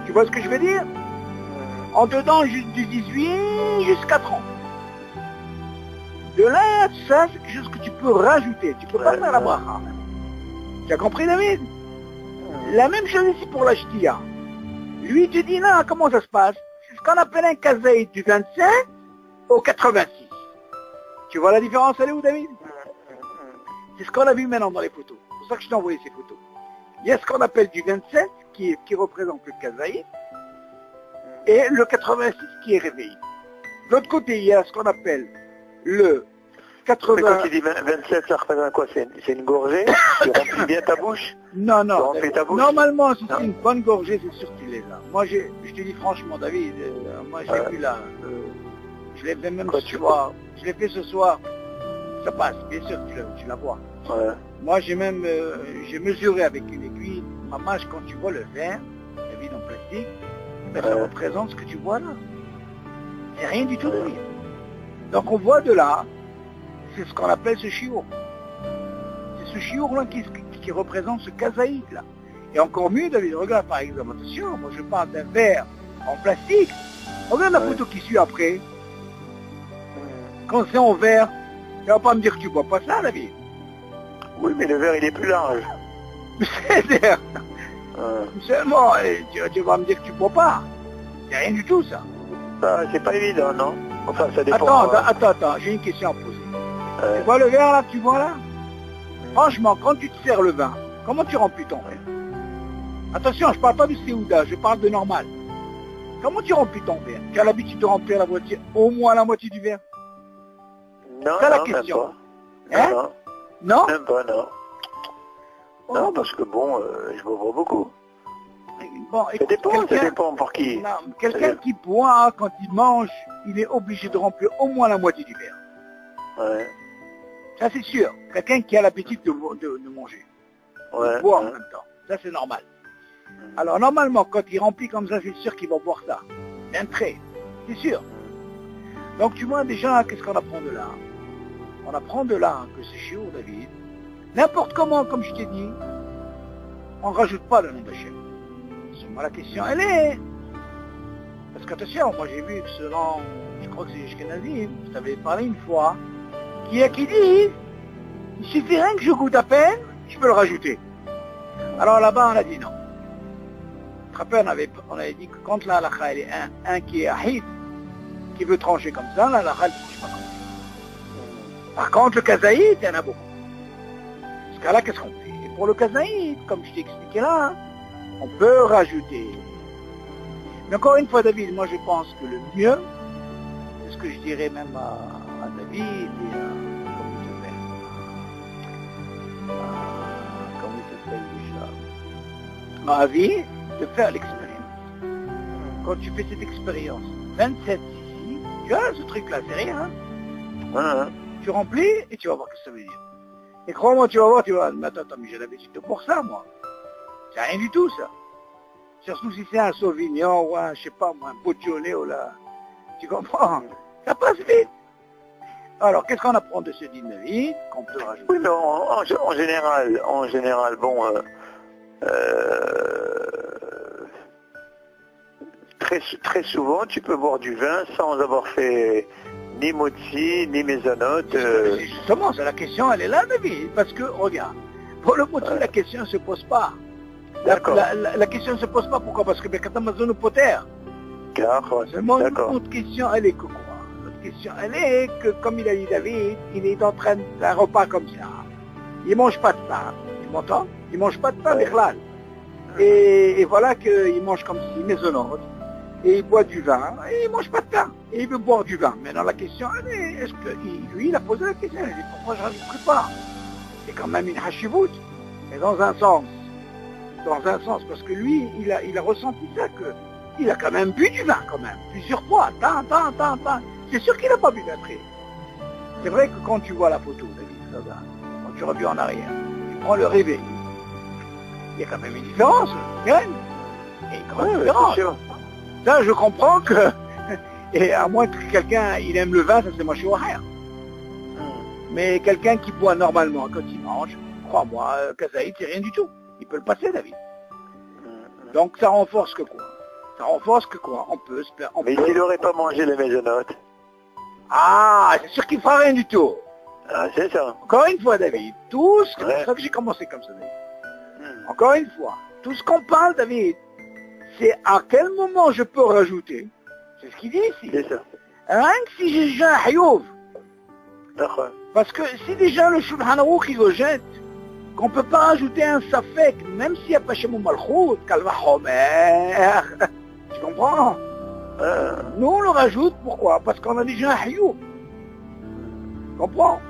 tu vois ce que je veux dire? En dedans, du 18 jusqu'à 30. De là, ça, c'est quelque chose que tu peux rajouter. Tu peux pas faire la bracha. Tu as compris, David? La même chose ici pour la ch'tia. Lui, tu dis, non, comment ça se passe? C'est ce qu'on appelle un kazaïd du 25 au 86. Tu vois la différence, elle est où, David? C'est ce qu'on a vu maintenant dans les photos. C'est pour ça que je t'ai envoyé ces photos. Il y a ce qu'on appelle du 27, qui représente le kazaïd, et le 86 qui est réveillé. De l'autre côté, il y a ce qu'on appelle le 80... Mais quand tu dis 27, ça représente quoi? C'est une gorgée? Tu remplis bien ta bouche? Non, Tu remplis ta bouche? normalement, si c'est une bonne gorgée, c'est sûr que tu les as. Moi, je te dis franchement, David, moi, je l'ai vu là. Je l'ai fait même ce soir. Je l'ai fait ce soir. Ça passe, bien sûr, tu la vois. Ouais. Moi, j'ai même j'ai mesuré avec une aiguille. Maman, quand tu vois le verre, David, en place. tzaddik, mais ça représente ce que tu vois là. C'est rien du tout, David. Donc on voit de là, c'est ce qu'on appelle ce chiour. C'est ce chiour là qui représente ce kazaïd là. Et encore mieux, David, regarde par exemple, attention, moi je parle d'un verre en plastique. Regarde la photo qui suit après. Quand c'est en verre, tu vas pas me dire que tu bois pas ça, David. Oui, mais le verre il est plus large. C'est-à-dire, seulement, tu vas me dire que tu bois pas. C'est rien du tout ça. C'est pas évident, non? Enfin, ça dépend. Attends, j'ai une question à poser. Tu vois le verre là que tu vois là? Franchement, quand tu te sers le vin, comment tu remplis ton verre? Attention, je parle pas de Séouda, je parle de normal. Comment tu remplis ton verre? Tu as l'habitude de remplir la moitié, au moins la moitié du verre? Non, c'est la non, question. Même pas. Hein? Non? Même pas, non. Oh, non, parce que bon, je bois beaucoup. Bon, Ça dépend pour qui. Quelqu'un qui boit, quand il mange, il est obligé de remplir au moins la moitié du verre. Ouais. Ça c'est sûr. Quelqu'un qui a l'habitude de manger. Ouais. De boire en même temps. Ça c'est normal. Alors normalement, quand il remplit comme ça, c'est sûr qu'il va boire ça. D'un trait. C'est sûr. Donc tu vois déjà, qu'est-ce qu'on apprend de là? On apprend de là que c'est chiot, David. N'importe comment, comme je t'ai dit, on ne rajoute pas le nom d'Hachem. Moi, la question, elle est... Parce qu'attention, moi j'ai vu que selon, je crois que c'est Ashkenazim, je t'avais parlé une fois, qui dit, il suffit rien que je goûte à peine, je peux le rajouter. Alors là-bas, on a dit non. On avait dit que quand la halakha, elle est un qui est ahid, qui veut trancher comme ça, la halakha, elle ne tranche pas comme ça. Par contre, le kazaïd, il y en a beaucoup. Dans ce cas-là, qu'est-ce qu'on fait? Et pour le kazaïd, comme je t'ai expliqué là, on peut rajouter. Mais encore une fois, David, moi je pense que le mieux, c'est ce que je dirais même à David et comment il s'appelle déjà, à vie, de faire l'expérience. Quand tu fais cette expérience, 27 ici, tu as ce truc-là, c'est rien. Hein? Tu remplis et tu vas voir ce que ça veut dire. Et crois-moi, tu vas voir, mais attends, mais j'ai l'habitude de pour ça, moi. C'est rien du tout, ça. Surtout si c'est un Sauvignon ou un, je sais pas moi, un Beaujolais là. Tu comprends? Ça passe vite. Alors, qu'est-ce qu'on apprend de ce dîner qu'on peut rajouter? Oui, mais en général, bon, très souvent, tu peux boire du vin sans avoir fait ni motzi, ni mézanote. Justement, la question, elle est là, David. Parce que, regarde, pour le motzi, la question ne se pose pas. D'accord. La question ne se pose pas. Pourquoi? Parce que Bekatamazono Poter. Seulement, notre question, elle est que quoi? Notre question, elle est que, comme il a dit David, il est en train d'un repas comme ça. Il ne mange pas de pain. Tu m'entends? Il ne mange pas de pain, Bichlal. Et voilà qu'il mange comme si, maisonnote. Et il boit du vin, et il ne mange pas de pain. Et il veut boire du vin. Maintenant, la question, elle est, est-ce que lui, il a posé la question, il a dit, pourquoi je ne rajouterai pas? C'est quand même une hashivut. Mais dans un sens, parce que lui, il a ressenti ça, il a quand même bu du vin, quand même, plusieurs fois, c'est sûr qu'il n'a pas bu d'après. C'est vrai que quand tu vois la photo, David, quand tu reviens en arrière, tu prends le réveil, il y a quand même une différence, une grande différence. Ça, je comprends que, et à moins que quelqu'un, il aime le vin, ça c'est moi chez rien. Mais quelqu'un qui boit normalement, quand il mange, crois-moi, Kazaïd, c'est rien du tout. Il peut le passer, David. Donc ça renforce que quoi? Ça renforce que quoi? Mais s'il n'aurait pas mangé les maisonnotes? Ah, c'est sûr qu'il ne fera rien du tout. Ah, c'est ça. Encore une fois, David, c'est pour ça que j'ai commencé comme ça, David. Encore une fois, tout ce qu'on parle, David, c'est à quel moment je peux rajouter. C'est ce qu'il dit ici. C'est ça. Rien que si j'ai déjà un hayouf. D'accord. Parce que si déjà le Shulchan Aruch il rejette, qu'on ne peut pas rajouter un safek, même s'il n'y a pas chez mon malchout, kalva homer. Tu comprends? Nous on le rajoute, pourquoi? Parce qu'on a déjà un hayouf. Tu comprends?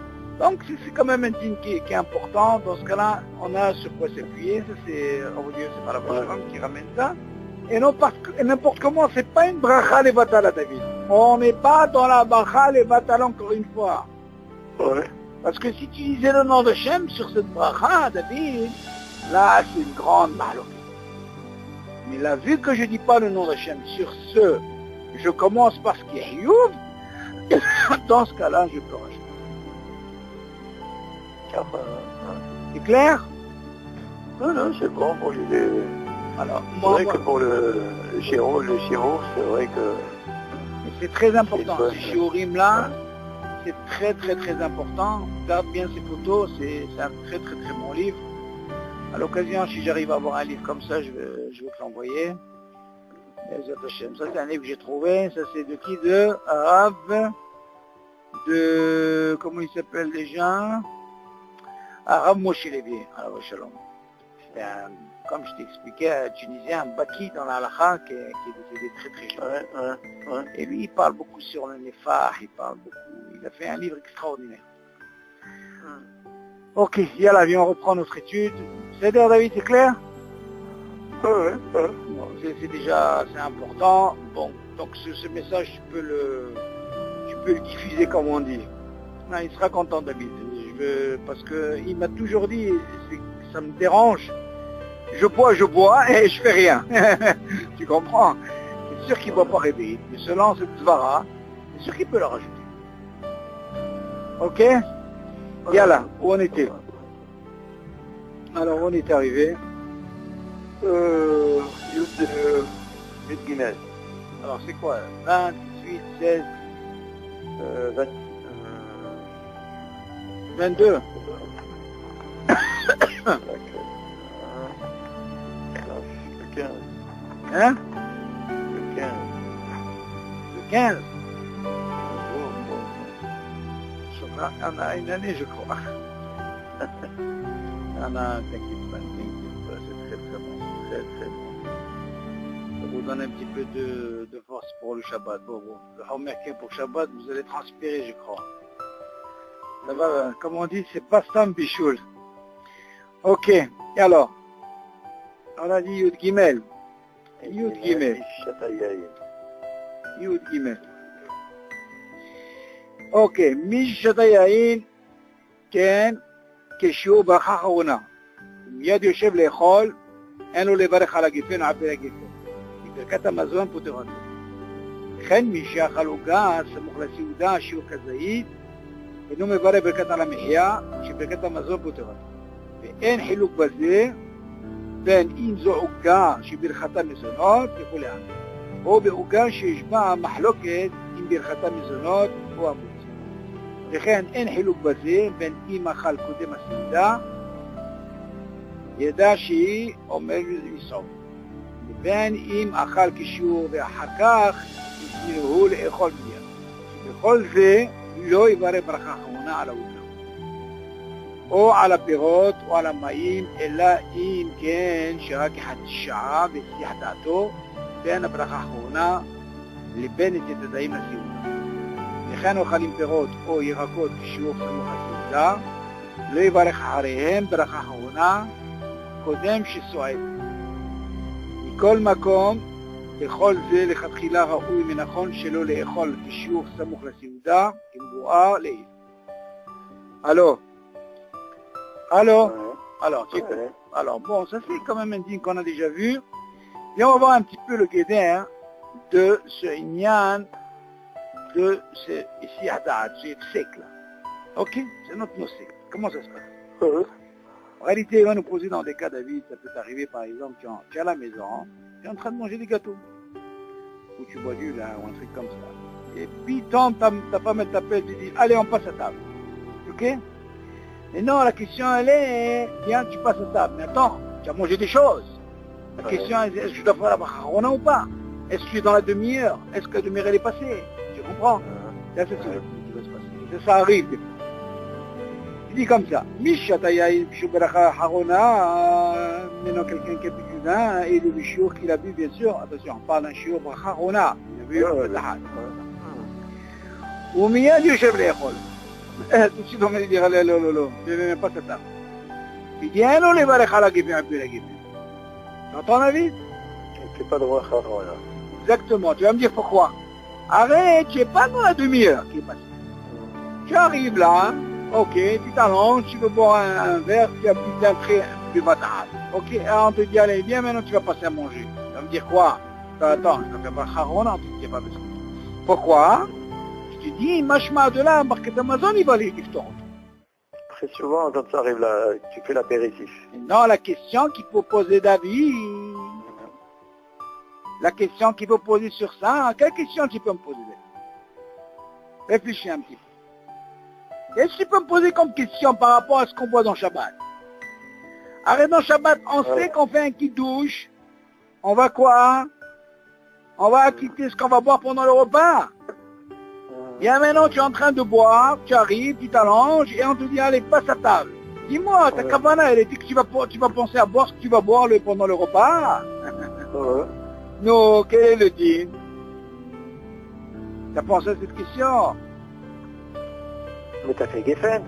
Donc c'est quand même un signe qui est important. Dans ce cas-là, on a sur quoi s'appuyer. Ça c'est, on va dire, c'est pas la Vachram qui ramène ça. Et non parce que n'importe comment, c'est pas une bracha levatala, David. On n'est pas dans la bracha levatala encore une fois. Ouais. Parce que si tu disais le nom de Shem sur cette bracha, David, là c'est une grande malouki. Mais là, vu que je ne dis pas le nom d'Hachem sur ce, je commence par ce qui est Hiyuv, dans ce cas-là, je peux rajouter. C'est clair? Non, non, c'est bon pour l'idée. Alors, C'est vrai que pour le chiro, c'est vrai que... c'est très important. Ce shiurim-là, c'est très très très important. Garde bien ces photos, c'est un très très très bon livre. À l'occasion, si j'arrive à avoir un livre comme ça, je vais te l'envoyer. Ça, c'est un livre que j'ai trouvé. Ça, c'est de qui? De Arabe. De... Comment il s'appelle déjà? Arabe Moshe Levi. Alors, shalom. C'est un, comme je t'expliquais, un Tunisien, un baki dans la halakha qui est décédé très très jeune. Et lui, il parle beaucoup sur le nefah, il parle beaucoup. Il a fait un livre extraordinaire. Ok, yalla, viens, on reprend notre étude. C'est d'ailleurs, David, c'est clair? Ouais. Bon, c'est déjà, c'est important. Bon, donc ce message, tu peux le diffuser comme on dit. Non, il sera content, David. Parce que il m'a toujours dit, ça me dérange. Je bois et je fais rien. Tu comprends? C'est sûr qu'il ne va pas rêver. Mais selon cette zvara, c'est sûr qu'il peut le rajouter. Ok? Yalla, où on était? Alors, on est arrivé. Yud Gimel. Alors, c'est quoi? 20, 18, 16, 22. Le 15. Hein? Le 15. Le 15. On a une année, je crois. On a, t'inquiète pas, c'est très très bon, très très bon. Ça vous donne un petit peu de force pour le Shabbat. Bon, le Homerkin pour Shabbat, vous allez transpirer, je crois. Ça va, comme on dit, c'est pas Stam Bichoul. Ok, et alors, on a dit Yud Gimel. Yud Gimel. Yud Gimel. Ok, Mishatayain, Ken, Keshu ברכה אחרונה. מיד יושב לאכול, אין לו לברך על הגיפן או על פי הגיפן. בברכת המזון פוטר אותו. וכן מי שאכל עוגה סמוך לסעודה שיעור כזית, אינו מברך ברכת על המחיה, שברכת המזון פוטר אותו. ואין חילוק בזה בין אם זו עוגה שברכתה מזונות וכולי. או בעוגה שיש בה מחלוקת אם ברכתה מזונות או המוצא. וכן אין חילוק בזה בין אם אכל קודם הסעודה, ידע שהיא עומדת לסעוד. ובין אם אכל קישור ואחר כך הזמינו לאכול מיד. בכל זה לא יברך ברכה אחרונה על העוגה. או על הפירות או על המים, אלא אם כן שרק חצי שעה והצליח דעתו בין הברכה האחרונה לבין יתדעים לסעודה. וכן אוכלים פירות או ירקות כשיעור סמוך לסעודה, לא יברך אחריהם ברכה אחרונה קודם שסועד. מכל מקום, בכל זה לכתחילה ראוי ונכון שלא לאכול כשיעור סמוך לסעודה, כמבואר לעיל. Alors, bon, ça c'est quand même un dîme qu'on a déjà vu. Et on va voir un petit peu le guédin de ce Inyan, de ce ici Haddad, ce sec là. Ok? C'est notre sec. Comment ça se passe? En réalité, il va nous poser dans des cas, David, ça peut t'arriver par exemple, tu es à la maison, tu es en train de manger des gâteaux. Ou tu bois du vin, ou un truc comme ça. Et puis, ta femme t'appelle, tu dis, allez, on passe à table. Ok? Mais non, la question elle est, viens, tu passes à table. Mais attends, tu as mangé des choses. La question est, est-ce que je dois faire la bracha ou pas? Est-ce que tu es dans la demi-heure? Est-ce que la demi-heure elle est passée? Tu comprends? C'est ce qui va se passer. Ça arrive des fois. Il dit comme ça, Mishatayaïn Bishou Beracha Harona, maintenant quelqu'un qui a bu du vin, et le Bishou qu'il a bu, bien sûr, attention, on parle d'un Bishou Beracha Harona, il a bu le Tahad. Ou Miyad Yoshev Le'echol. Tout de suite, on va lui dire, non, je ne vais même pas cette table. Il dit, non, les Barecha la Gibin, un peu la Gibin. Tu entends, David? C'est pas droit Harona. Exactement, tu vas me dire pourquoi. Arrête, tu n'es pas dans la demi-heure qui est passée. Tu arrives là, ok, tu t'allonges, tu veux boire un verre, tu as pris un très du batard. Ok, on te dit, allez, viens, maintenant tu vas passer à manger. Tu vas me me dire quoi? Attends, je dois faire bracha Arona, tu ne dis pas besoin. Pourquoi? Je te dis, machma de là, Birkat Hamazon, il va les liftor. Très souvent, quand ça arrive là, tu fais l'apéritif. Non, la question qu'il faut poser David, la question qu'il faut poser sur ça, quelle question tu peux me poser? Réfléchis un petit peu. Qu'est-ce que tu peux me poser comme question par rapport à ce qu'on voit dans Shabbat? Arrête, dans Shabbat, on sait qu'on fait un kiddush. On va quoi? On va quitter ce qu'on va boire pendant le repas. Bien maintenant, tu es en train de boire, tu arrives, tu t'allonges, et on te dit, allez, passe à table. Dis-moi, ta kavana, elle dit que tu vas penser à boire ce que tu vas boire pendant le repas. Non, quel est le din? T'as pensé à cette question? Mais t'as fait Geffen.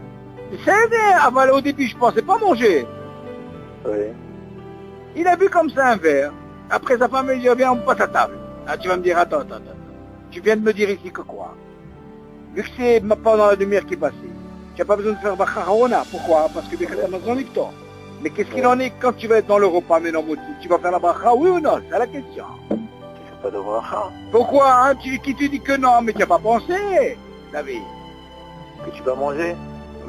C'est au début, je pensais pas manger. Oui. Il a bu comme ça un verre. Après, sa femme lui dit, viens, on passe à table. Ah, tu vas me dire, attends. Tu viens de me dire ici que quoi? Vu que c'est pendant la demi-heure qui est passée, tu n'as pas besoin de faire bracha Arona. Pourquoi? Parce que Birkat Hamazon est tort. Mais qu'est-ce qu'il en est quand tu vas être dans le repas, mais non, tu vas faire la bracha, oui ou non? C'est la question. Tu fais pas de bracha. Pourquoi, hein? Qui te dit que non, mais tu n'as pas pensé, David? Que tu vas manger.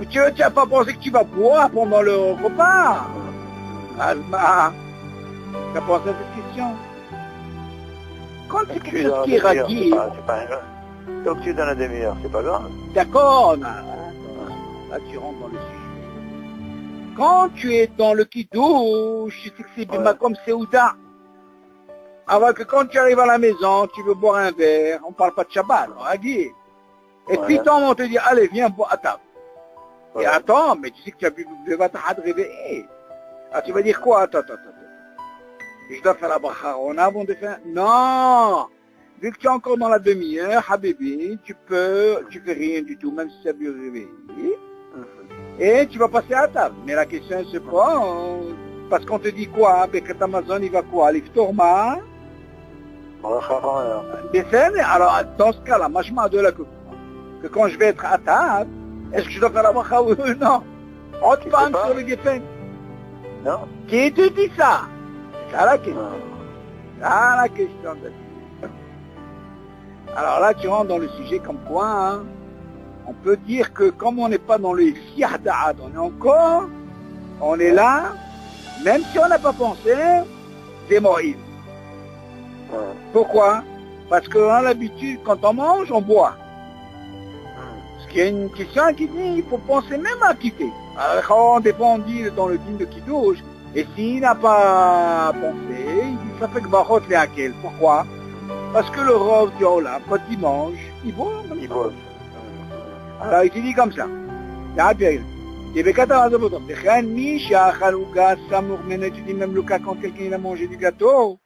Tu n'as pas pensé que tu vas boire pendant le repas? Alma, tu as pensé à cette question? Quand c'est quelque chose qui est radis... C'est pas grave. Donc tu es dans la demi-heure, c'est pas grave. D'accord, là tu rentres dans le sujet. Quand tu es dans le kiddush, c'est que c'est comme Seouda. Alors que quand tu arrives à la maison, tu veux boire un verre, on parle pas de Shabbat, on a dit. Et puis on te dit, allez, viens boire à table. Et attends, mais tu sais que tu as bu le vatahad réveillé. Ah, tu vas dire quoi? Attends. Je dois faire la bracha Arona avant de faire... Non! Vu que tu es encore dans la demi-heure, Habibi, tu fais rien du tout, même si tu as bu réveillé. Et tu vas passer à table. Mais la question elle se pose, parce qu'on te dit quoi? Birkat Hamazon, il va quoi? L'iftorma? Bracha Arona. Alors, dans ce cas-là, machma de la que quand je vais être à table, est-ce que je dois faire la bracha ou non? On te parle sur le Geffen. Non. Qui te dit ça? C'est ça la question. C'est la question de... Alors là, tu rentres dans le sujet comme quoi, hein, on peut dire que comme on n'est pas dans le Fiarda'ad, on est là, même si on n'a pas pensé, c'est Moïse. Pourquoi? Parce qu'on a l'habitude, quand on mange, on boit. Parce qu'il y a une question qui dit, il faut penser même à quitter. Alors, on dit dans le din de Kiddush, et s'il n'a pas pensé, il dit, ça fait que Barot les Hakel. Pourquoi? Parce que le rov du Olam, quand il mange, il boit. Alors il te dit comme ça. Et Birkat Hamazon, tu dis même le cas quand quelqu'un a mangé du gâteau,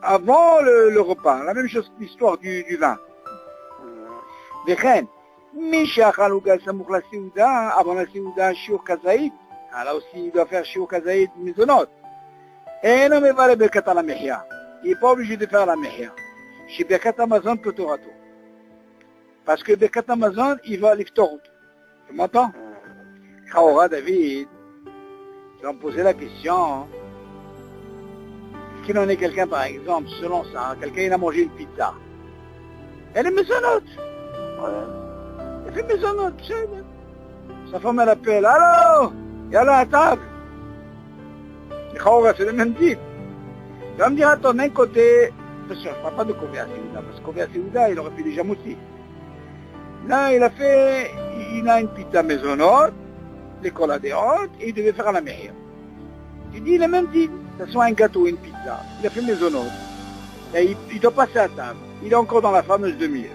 avant le repas, la même chose que l'histoire du vin. Avant la Seouda, Shiur Kazaïd, là aussi il doit faire Shiur Kazaïd Mizonot. Et non mais va le Birkat Hamazon. Il n'est pas obligé de faire la mehia. Chez Birkat Hamazon, Kotorato. Parce que Birkat Hamazon, il va l'iftorot. Tu m'entends? Chaora, David, tu vas me poser la question. Est-ce qu'il en est quelqu'un, par exemple, selon ça, quelqu'un il a mangé une pizza. Elle est maisonnote. Elle fait maisonnote. Sa femme, elle appelle. Allô? Yalla à table. Chaora, c'est le même type. Tu vas me dire, attends, d'un côté, je ne parle pas de Kovea Seouda, parce que Kovea Seouda, il aurait fait déjà moussi. Là, il a une pizza maisonnote, l'école à des hautes, et il devait faire à la mehia. Tu dis, il a même dit, que ce soit un gâteau ou une pizza, il a fait maisonnote. Et il doit passer à table. Il est encore dans la fameuse demi-heure.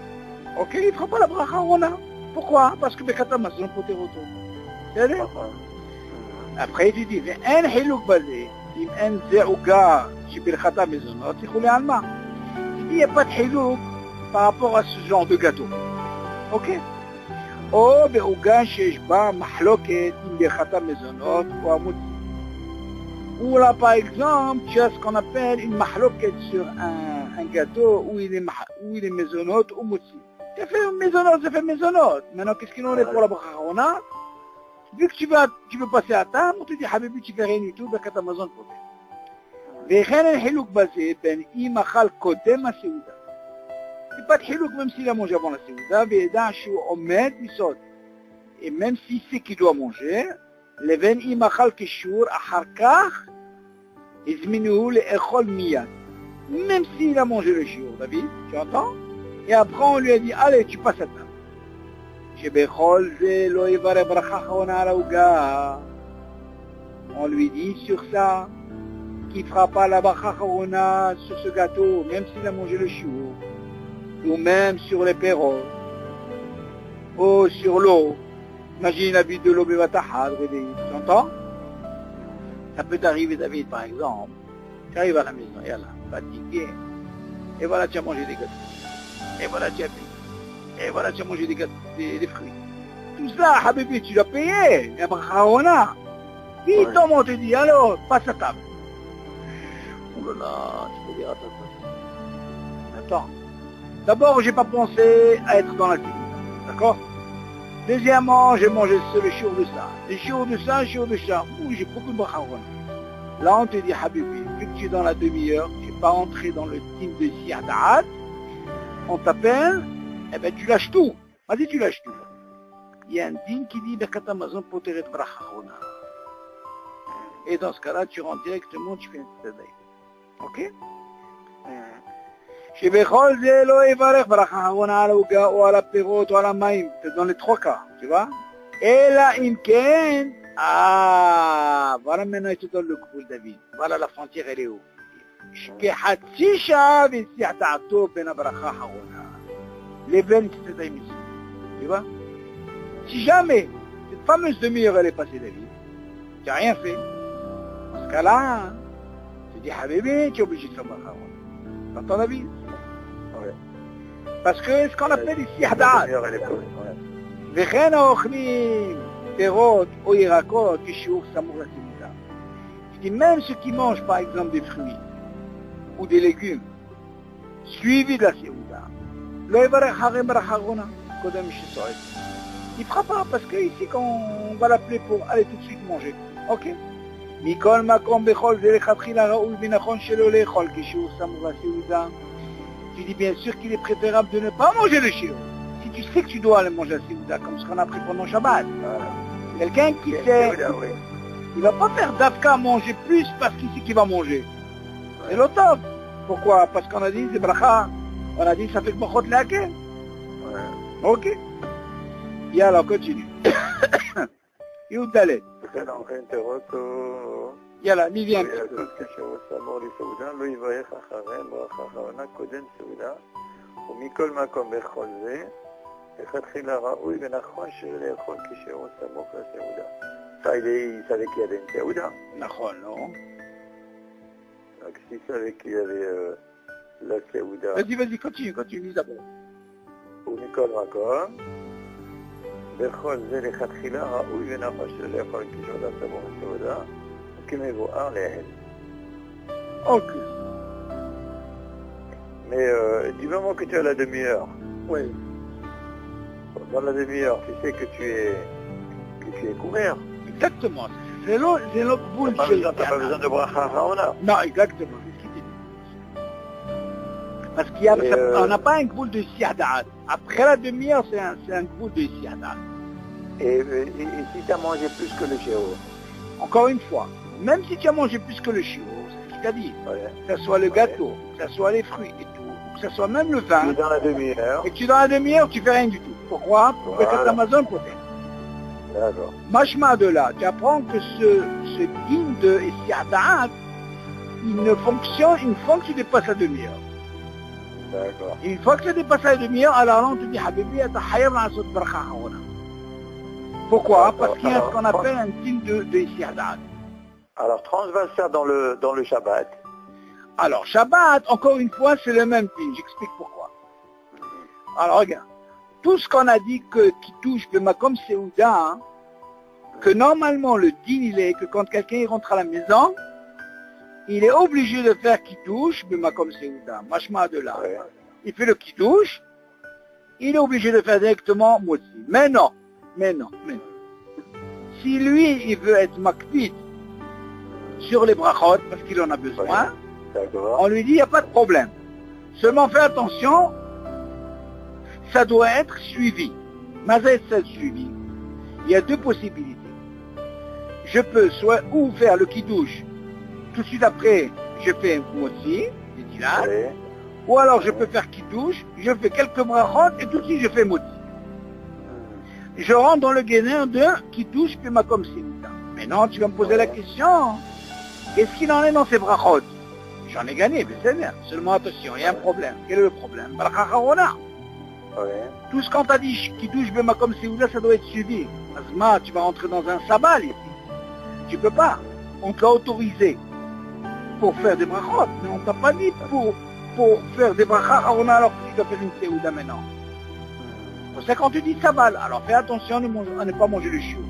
Ok, il ne fera pas la bracha Arona. Pourquoi? Parce que Birkat Hamazon peut te retourner. Après, tu dis, un hilouk basé. אם אין זה עוגה שברכת המזונות, יכולי על מה? Il n'y a pas de hilouk par rapport à ce genre de gâteau. Ok? או בעוגה שיש בה מחלוקת עם ברכת המזונות או המוציא. Ou là, par exemple, tu as ce qu'on appelle une mahloket sur un gâteau où il est maisonnote ou motzi. Tu as fait maisonnote, ça fait maisonnote. Maintenant, qu'est-ce qu'il en est pour la bracha Arona? Vu que tu veux passer à table, on te dit, Habibi, tu fais rien du tout, Birkat Hamazon pour וכן אין חילוק בזה בין אם אכל קודם הסעודה. C'est pas de חילוק même s'il a mangé avant la סעודה, וידע שהוא עומד לסעוד. Et même si c'est qu'il doit manger, לבין אם אכל כשיעור, אחר כך הזמינו לאכול מיד. Même s'il a mangé le shiur, David, tu entends? Et après on lui a dit, allez, tu passes à table. שבכל זה לא יברך ברכה אחרונה על העוגה. On lui dit sur ça, qu'il ne fera pas la bracha acharona sur ce gâteau, même s'il a mangé le shiur, ou même sur les perros, ou sur l'eau. Imagine la vie de l'eau bevatahad, tu entends? Ça peut t'arriver, David, par exemple. Tu arrives à la maison, et là, fatigué, et voilà, tu as mangé des gâteaux, et voilà, tu as bu, et voilà, tu as mangé des fruits. Tout ça, Habibi, tu l'as payé, la bracha acharona. Puis Tom, on te dit, alors, passe à table. Oh là là, je peux dire, attends. D'abord, j'ai pas pensé à être dans la cuisine, d'accord? Deuxièmement, j'ai mangé le shiur de ça. Le shiur de ça, le shiur de ça. Oui, j'ai beaucoup de bracha acharona. Là, on te dit, Habibi, vu que tu es dans la demi-heure, tu n'es pas entré dans le team de Siadat, on t'appelle, eh ben, tu lâches tout. Vas-y, tu lâches tout. Il y a un din qui dit, Birkat Hamazon poteret bracha acharona. Et dans ce cas-là, tu rentres directement, tu fais une tzedek. Ok? שבכל זה לא יברך ברכה אחרונה על העוגה או על הפירות או על המים, c'est dans les trois cas, tu vois? אלא אם כן, voilà maintenant tu donnes le gboul David, voilà la frontière elle est où? כחצי שעה והסיח דעתו בין הברכה האחרונה לבין tzedek mitzvah, tu vois? Si jamais cette fameuse demi-heure elle est passée David, tu n'as rien fait, dans ce cas-là, tu dis Habibi, tu es obligé de faire bracha acharona. T'entends David? Parce que ce qu'on appelle ici hadad, וכן האוכלים פירות או ירקות כשיעור סמוך לסעודה. C'est même ceux qui mangent par exemple des fruits ou des légumes suivis de la סעודה, לא יברך אחרי ברכה אחרונה קודם משסועד. Il ne fera pas parce que ici quand on va l'appeler pour aller tout de suite manger. Ok? מכל מקום בכל זה לכתחילה ראוי ונכון שלא לאכול כשיעור סמוך לסעודה. Tu dis bien sûr qu'il est préférable de ne pas manger le shiur. Si tu sais que tu dois aller manger la Seuda, comme ce qu'on a pris pendant Shabbat. Quelqu'un qui sait, il va pas faire d'Afka manger plus parce qu'il sait qu'il va manger. C'est l'automne. Pourquoi? Parce qu'on a dit, c'est bracha. On a dit, ça fait que brachot laquelle. Ok. Yalla, continue. Youddalet. יאללה, מי vient? לא יברך אחריהם ברכה אחרונה קודם סעודה, ומכל מקום בכל זה, לכתחילה ראוי ונכון שלאכול כשהוא סמוך לסעודה. Ça, il savait qu'il y avait une סעודה. נכון, לא? Donc, s'il savait qu'il y avait la סעודה... Vas-y, continue d'abord. ומכל מקום, בכל זה לכתחילה ראוי ונכון שלאכול כשהוא סמוך לסעודה. כמבואר לאל. Ok. Mais du moment que tu as la demi-heure, oui. Dans la demi-heure, tu sais que tu es couvert. Exactement. C'est l'autre boule. Tu n'as pas besoin de bracha acharona. Non, exactement. C'est ce qu'il dit. Parce qu'il y a, on n'a pas un boule de siadat. Après la demi-heure, c'est un boule de siadat. Et si tu as mangé plus que le shiur? Encore une fois. Même si tu as mangé plus que le shiur, c'est ce qu'il a dit, que ce soit le gâteau, que ce soit les fruits et tout, que ce soit même le vin, tu es dans la demi-heure. Et que tu es dans la demi-heure, tu fais rien du tout. Pourquoi? Pour que cette Amazon peut-être. D'accord. Machma de là, tu apprends que ce digne de Siadat, il faut que tu dépasses la demi-heure. D'accord. Une fois que tu dépasses la demi-heure, alors là on te dit, Habibi, tu hayab l'asot bracha acharona. Pourquoi? Parce qu'il y a ce qu'on appelle un digne de Siadat. Alors, transvase ça dans le Shabbat. Alors, Shabbat, encore une fois, c'est le même thing. J'explique pourquoi. Alors, regarde. Tout ce qu'on a dit qui touche le Makom Seuda, hein, que normalement, le din, il est que quand quelqu'un rentre à la maison, il est obligé de faire qui touche le Makom Seuda. Mashma de là. Ouais. Il fait le qui touche, il est obligé de faire directement Motzi. Mais non. Si lui, il veut être makpid sur les brachot, parce qu'il en a besoin, D'accord. On lui dit, il n'y a pas de problème. Seulement fais attention, ça doit être suivi. Mazet, c'est suivi. Il y a deux possibilités. Je peux soit ou faire le kidouche, tout de suite après, je fais un motzi, des dilats, Oui. ou alors je peux faire kidouche, je fais quelques brachot et tout de suite je fais motzi. Je rentre dans le guénin de kidouche puis ma comme simta. Maintenant, tu vas me poser la question, qu'est-ce qu'il en est dans ces brachot? J'en ai gagné, mais c'est bien. Seulement attention, il y a un problème. Quel est le problème? Bracha Harona. Oui. Tout ce qu'on t'a dit, qui touche Bema comme Séouda, ça doit être suivi. Asma, tu vas rentrer dans un sabbat ici. Tu peux pas. On te l'a autorisé pour faire des brachot, mais on t'a pas dit pour faire des brachas Harona alors que tu dois faire une Séouda maintenant. C'est pour ça quand tu dis sabbat, alors fais attention à ne pas manger le chou.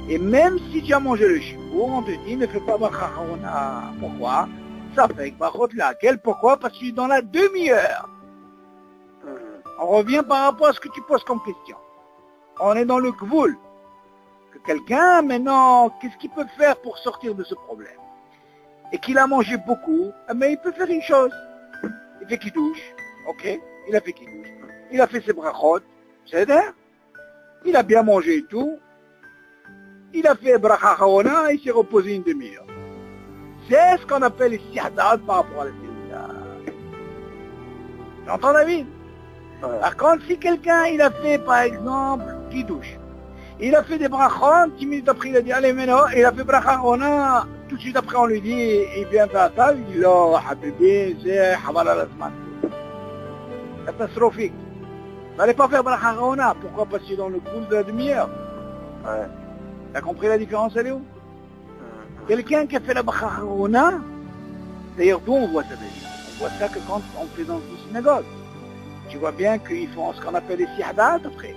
Et même si tu as mangé le chou, on te dit ne fais pas bracha Harona. Pourquoi? Ça fait brachot laquelle? Pourquoi? Parce que tu es dans la demi-heure. On revient par rapport à ce que tu poses comme question. On est dans le gvoul. Que quelqu'un, maintenant, qu'est-ce qu'il peut faire pour sortir de ce problème? Et qu'il a mangé beaucoup, mais il peut faire une chose. Il fait kidouche, ok? Il a fait kidouche. Il a fait ses brachot, c'est-à-dire, il a bien mangé et tout. Il a fait bracha harona, il s'est reposé une demi-heure. C'est ce qu'on appelle les siadat par rapport à la séouda. J'entends David? Ouais. Par contre, si quelqu'un, il a fait, par exemple, kidouche, il a fait des brachot, 10 minutes après, il a dit, allez, maintenant, il a fait bracha harona, tout de suite après, on lui dit, il vient faire à table, il dit, là, habibi, c'est havala l'azman. Catastrophique. N'allez pas faire bracha harona. Pourquoi? Parce que dans le cours de la demi-heure. Ouais. T'as compris la différence, elle est où? Quelqu'un qui a fait la bracha harona, d'ailleurs, d'où on voit ça, David? On voit ça que quand on fait dans une synagogue. Tu vois bien qu'ils font ce qu'on appelle les sihadat après.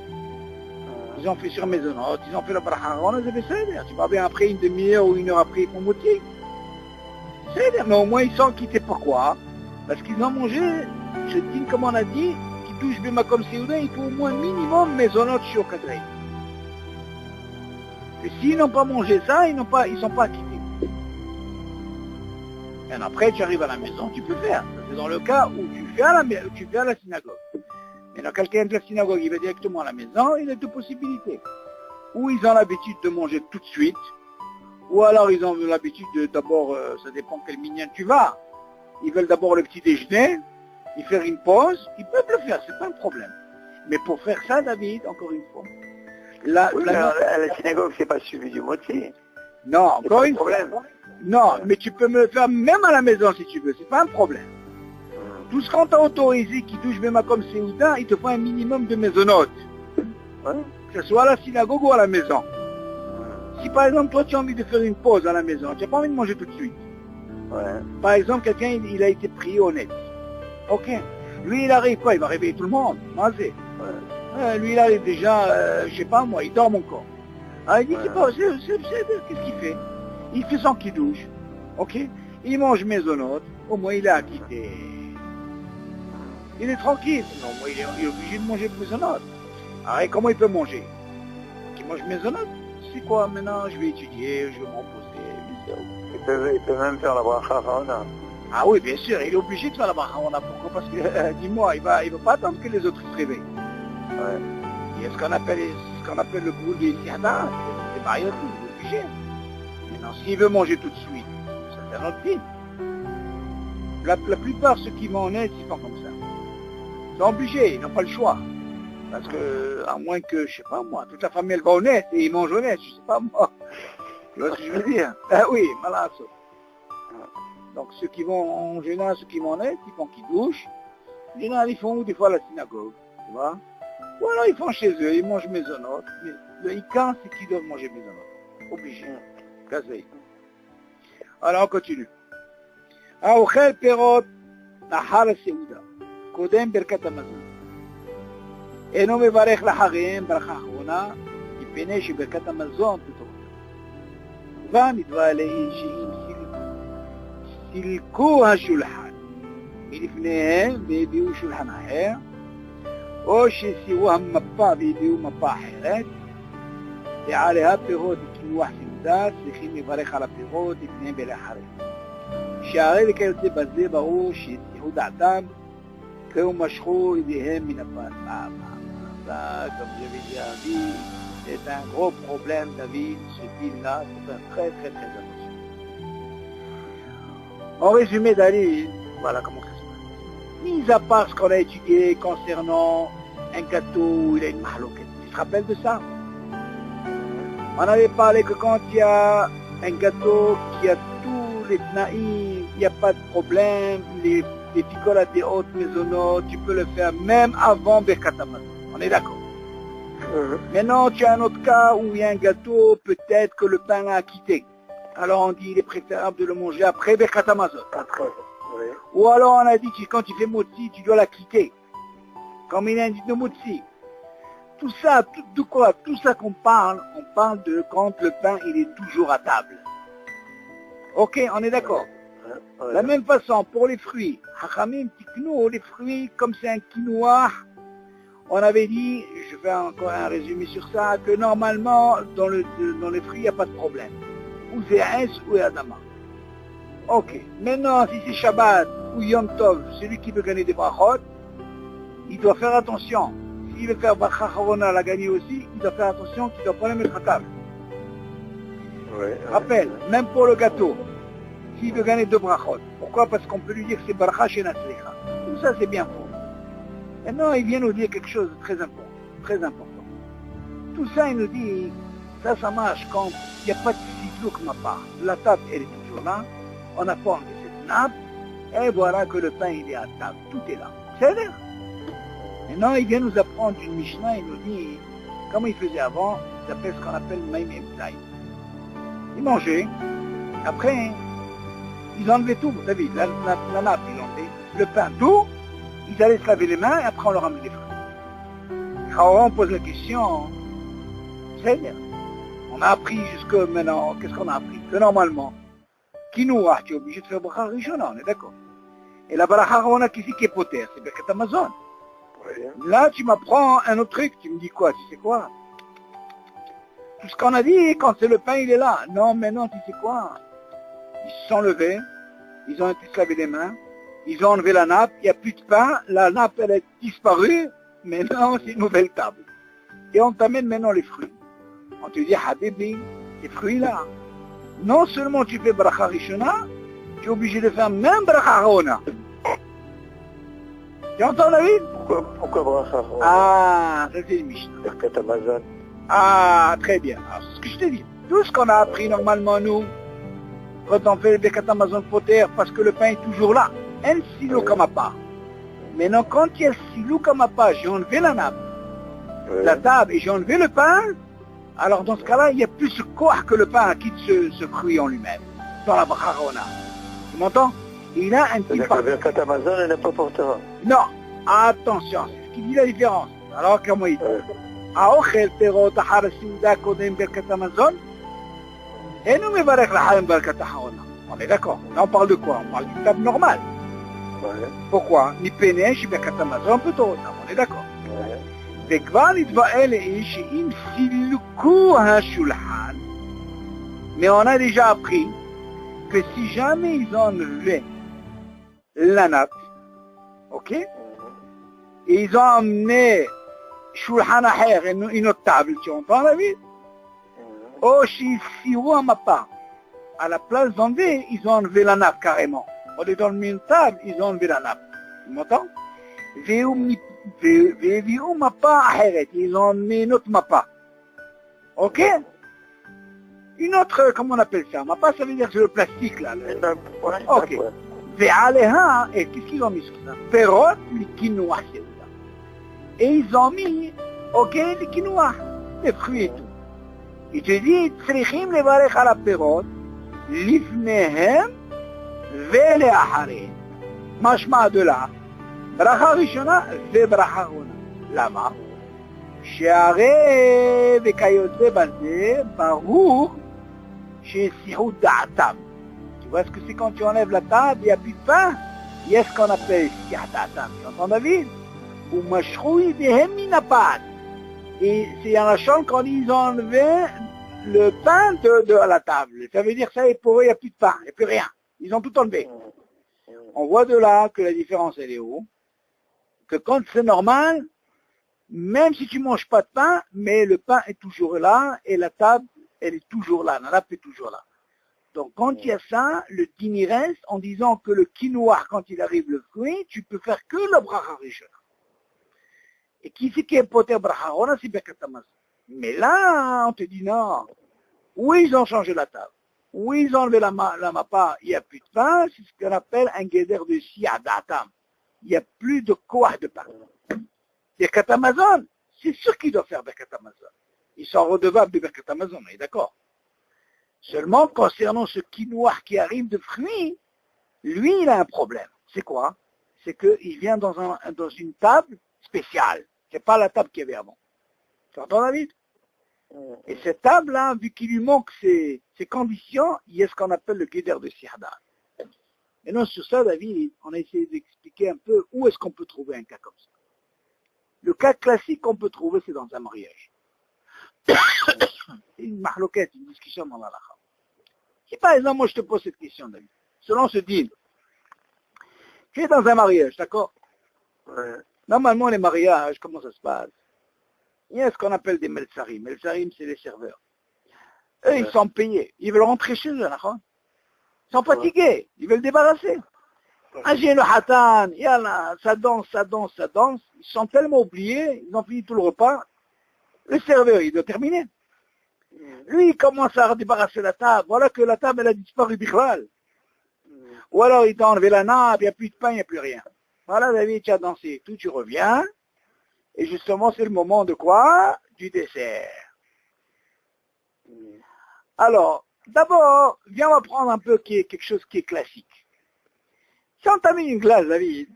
Ils ont fait sur maisonnot, ils ont fait la bracha harona, tu vois bien après une demi-heure ou une heure après, ils font moitié. C'est-à-dire, mais au moins ils sont quittés. Pourquoi? Parce qu'ils ont mangé, je dis comme on a dit, qui touche Bema comme Séouda, il faut au moins minimum maisonnot sur Kadrei. Et s'ils n'ont pas mangé ça, ils sont pas quittés. Et après, tu arrives à la maison, tu peux faire. C'est dans le cas où tu fais à la synagogue. Mais dans quelqu'un de la synagogue, il va directement à la maison, il y a deux possibilités. Ou ils ont l'habitude de manger tout de suite, ou alors ils ont l'habitude de d'abord, ça dépend quel minyan tu vas. Ils veulent d'abord le petit déjeuner, ils faire une pause, ils peuvent le faire, c'est pas un problème. Mais pour faire ça, David, encore une fois, Oui, mais à la synagogue, c'est pas suivi du moitié. non, encore une fois. Problème. Non, mais tu peux me le faire même à la maison si tu veux, c'est pas un problème. Tout ce qu'on t'a autorisé qui touche même comme Séouda, il te faut un minimum de maisonnotes. Ouais. Que ce soit à la synagogue ou à la maison. Si par exemple toi tu as envie de faire une pause à la maison, tu n'as pas envie de manger tout de suite. Ouais. Par exemple, quelqu'un il a été pris honnête. Ok. Lui il arrive quoi? Il va réveiller tout le monde. Ouais. Lui il arrive déjà, je sais pas moi, il dort encore. Ah, il dit Ouais. c'est pas, qu'est-ce qu'il fait? Il fait son kidouche. Ok. Il mange maisonnote, au moins il est acquitté. Il est tranquille, sinon moi, il est obligé de manger maisonnote. Alors, et comment il peut manger? Qui mange maisonnote? C'est quoi maintenant? Je vais étudier, je vais me reposer. Il peut même faire la bracha harona. Ah oui, bien sûr, il est obligé de faire la bracha harona. Pourquoi? Parce que, dis-moi, il va pas attendre que les autres se réveillent. Ouais. Il y a ce qu'on appelle le goût des siadas, c'est pareil aussi, il est obligé. Maintenant, s'il veut manger tout de suite, ça c'est un autre film. La plupart, ceux qui vont en aide, ils font comme ça. Ils sont obligés, ils n'ont pas le choix. Parce que, à moins que, je sais pas moi, toute la famille elle va honnête et ils mangent honnête, je sais pas moi. Tu vois ce que je veux dire? Ah oui, malasso. Donc ceux qui vont, en général, ceux qui vont honnête, ils font qui douchent. En général, ils font des fois à la synagogue, tu vois. Ou alors ils font chez eux, ils mangent maisonnote. Mais le hikan, c'est qu'ils doivent manger maisonnote. Obligé. Kazé. Alors on continue. האוכל פירות לאחר הסעודה, קודם ברכת המזון. אינו מברך לאחריהם ברכה אחרונה, מפני שברכת המזון תתורתה. והנדבע לאין שאם סילקו השולחן מלפניהם והביאו שולחן אחר, או שסירו המפה והביאו מפה אחרת, ועליה פירות וקינוח סעודה, צריכים לברך על הפירות לפניהם ולאחריהם. שהרי וכיוצא בזה ברור שהסיחו דעתם כהו משכו ידיהם מן הפת. Ça, comme je vais dire à David, c'est un gros problème, David, ce deal-là, c'est un très très très attention. En résumé, David, voilà comment ça se passe. Mis à part ce qu'on a étudié concernant un gâteau où il a une mahlouquette, tu te rappelles de ça? On avait parlé que quand il y a un gâteau qui a tous les tnaïs, il n'y a pas de problème, les picoles des hautes maisonneaux, tu peux le faire même avant Birkat Hamazon. On est d'accord. Maintenant, tu as un autre cas où il y a un gâteau, peut-être que le pain a quitté. Alors on dit il est préférable de le manger après Birkat Hamazon. Oui. Ou alors on a dit que quand tu fais motzi, tu dois la quitter. Comme il indique de motzi. Tout ça, de quoi? Tout ça qu'on parle, on parle de quand le pain il est toujours à table. Ok, on est d'accord. De la même façon, pour les fruits, Hachamim tiknou, les fruits, comme c'est un quinoa, on avait dit, je fais encore un résumé sur ça, que normalement, dans les fruits, il n'y a pas de problème. Ou c'est Aes ou Adama. Ok. Maintenant, si c'est Shabbat ou Yom Tov, celui qui veut gagner des brachot, il doit faire attention. S'il veut faire bracha Harona à la gagner aussi, il doit faire attention qu'il ne doit pas le mettre à table. Rappelle, même pour le gâteau, s'il veut gagner 2 brachot. Pourquoi? Parce qu'on peut lui dire que c'est bracha chez Natslicha. Tout ça, c'est bien faux. Maintenant, il vient nous dire quelque chose de très important. Très important. Tout ça, il nous dit, ça marche quand il n'y a pas de sidlouk ma part. La table, elle est toujours là. On a pas enlevé cette nappe. Et voilà que le pain, il est à table. Tout est là. C'est vrai. Maintenant, il vient nous apprendre une Mishnah, il nous dit, comment il faisait avant, il appelle ce qu'on appelle Maïm Emzaï. Ils mangeaient. Après, ils enlevaient tout, vous savez, la nappe, ils enlevaient. Le pain, tout. Ils allaient se laver les mains et après on leur amenait les fruits. Quand on pose la question, c'est bien. On a appris jusque maintenant, qu'est-ce qu'on a appris? Que normalement, Kinoua, tu es obligé de faire bracha rishona, on est d'accord. Et la bracha harona qui est poter, c'est Birkat Hamazon. Là, tu m'apprends un autre truc, tu me dis quoi? Tu sais quoi? Tout ce qu'on a dit, quand c'est le pain, il est là. Non, mais non, tu sais quoi? Ils se sont levés, ils ont été se laver les mains, ils ont enlevé la nappe, il n'y a plus de pain, la nappe elle est disparue, maintenant c'est une nouvelle table. Et on t'amène maintenant les fruits. On te dit, Habibi, ces fruits-là, non seulement tu fais bracha rishona, tu es obligé de faire même bracha harona. Tu entends David? Pourquoi bracha harona? Ah, ça c'est une Mishnah. Birkat Hamazon. Ah, très bien. Alors, c'est ce que je t'ai dit. Tout ce qu'on a appris normalement nous, quand on fait le Birkat Hamazon poter, parce que le pain est toujours là. Un silo comme à part. Maintenant, quand il y a le silo comme à part, j'ai enlevé la nappe, la table, et j'ai enlevé le pain, alors dans ce cas-là, il y a plus ce corps que le pain quitte ce fruit en lui-même, dans la bracha harona. Tu m'entends? Il a un petit C'est-à-dire que le Birkat Hamazon, elle n'est pas portera. Non, attention, c'est ce qui dit la différence. Alors, comment il dit? האוכל פירות אחר הסעודה קודם ברכת המזון, אינו מברך לחיים ברכת האחרונה. On est d'accord. Là, on parle de quoi? On parle d'une table normale. Pourquoi? מפני שברכת המזון פטורותם. On est d'accord. וכבר נתבאה לאיש שאם סילקו השולחן, mais on a déjà appris que si jamais ils enlevaient la nappe, ok, et ils ont emmené shulhan aher, une autre table, tu entends la vie? Oh, si ou ma part, à la place d'enlever, ils ont enlevé la nappe carrément. Au lieu d'enlever une table, ils ont enlevé la nappe. Tu m'entends? Véviou ma part aheret, ils ont mis une autre mappa. Ok? Une autre, comment on appelle ça? Mappa, ça veut dire que c'est le plastique là. Ok. Ve'aleha, et qu'est-ce qu'ils ont mis sur ça? Perot, l'ikinoua, c'est ça. Et ils ont mis, ok, l'ikinoua, les fruits et tout. Il te dit, צריכים לברך על הפירות, לפניהם ולאחריהם. משמע de là, ברכה ראשונה וברכה אחרונה. למה? שהרי וכיוצא בזה, ברור שהסיחו דעתם. Tu vois ce que c'est quand tu enlèves la table, il n'y a plus de pain? Il y a ce qu'on appelle siach da'atam. Tu entends David? Ou mashchou ydehem min hapad. Et c'est en la chambre quand ils ont enlevé le pain de la table. Ça veut dire que ça est pour eux, il n'y a plus de pain, il n'y a plus rien. Ils ont tout enlevé. On voit de là que la différence, elle est où? Que quand c'est normal, même si tu manges pas de pain, mais le pain est toujours là et la table, elle est toujours là, la nappe est toujours là. Donc quand il y a ça, le dîner reste en disant que le quinoa, quand il arrive le fruit, tu peux faire que le bracha rishon. Et qui c'est qui est poter bracha rona, c'est Birkat Hamazon. Mais là, on te dit non. Oui, ils ont changé la table. Oui, ils ont enlevé la mappa, il n'y a plus de pain, c'est ce qu'on appelle un guéder de siadatam. Il n'y a plus de koach de pain. Birkat Hamazon, c'est sûr qu'ils doivent faire Birkat Hamazon. Ils sont redevables de Birkat Hamazon, on est d'accord. Seulement, concernant ce quinoa qui arrive de fruits, lui, il a un problème. C'est quoi? C'est qu'il vient dans une table spéciale. C'est pas la table qu'il y avait avant. Tu entends, David? Et cette table-là, vu qu'il lui manque ces conditions, il y a ce qu'on appelle le guéder de Sihda. Et non, sur ça, David, on a essayé d'expliquer un peu où est-ce qu'on peut trouver un cas comme ça. Le cas classique qu'on peut trouver, c'est dans un mariage. C'est une mahloquette, une discussion dans la halakha. Si par exemple, moi je te pose cette question, David, selon ce deal, tu es dans un mariage, d'accord? Ouais. Normalement, les mariages, comment ça se passe? Il y a ce qu'on appelle des melsarim. Melsarim, c'est les serveurs. Eux, ils sont payés. Ils veulent rentrer chez eux, d'accord? Ils sont fatigués. Ils veulent débarrasser. Ah, j'ai le hatan, yalla, ça danse. Ils sont tellement oubliés, ils ont fini tout le repas. Le serveur, il doit terminer. Lui, il commence à débarrasser la table. Voilà que la table, elle a disparu bichral. Ou alors, il t'a enlevé la nappe, il n'y a plus de pain, il n'y a plus rien. Voilà, David, tu as dansé tout, tu reviens. Et justement, c'est le moment de quoi? Du dessert. Alors, d'abord, viens, on va prendre un peu quelque chose qui est classique. Si on t'a mis une glace, David,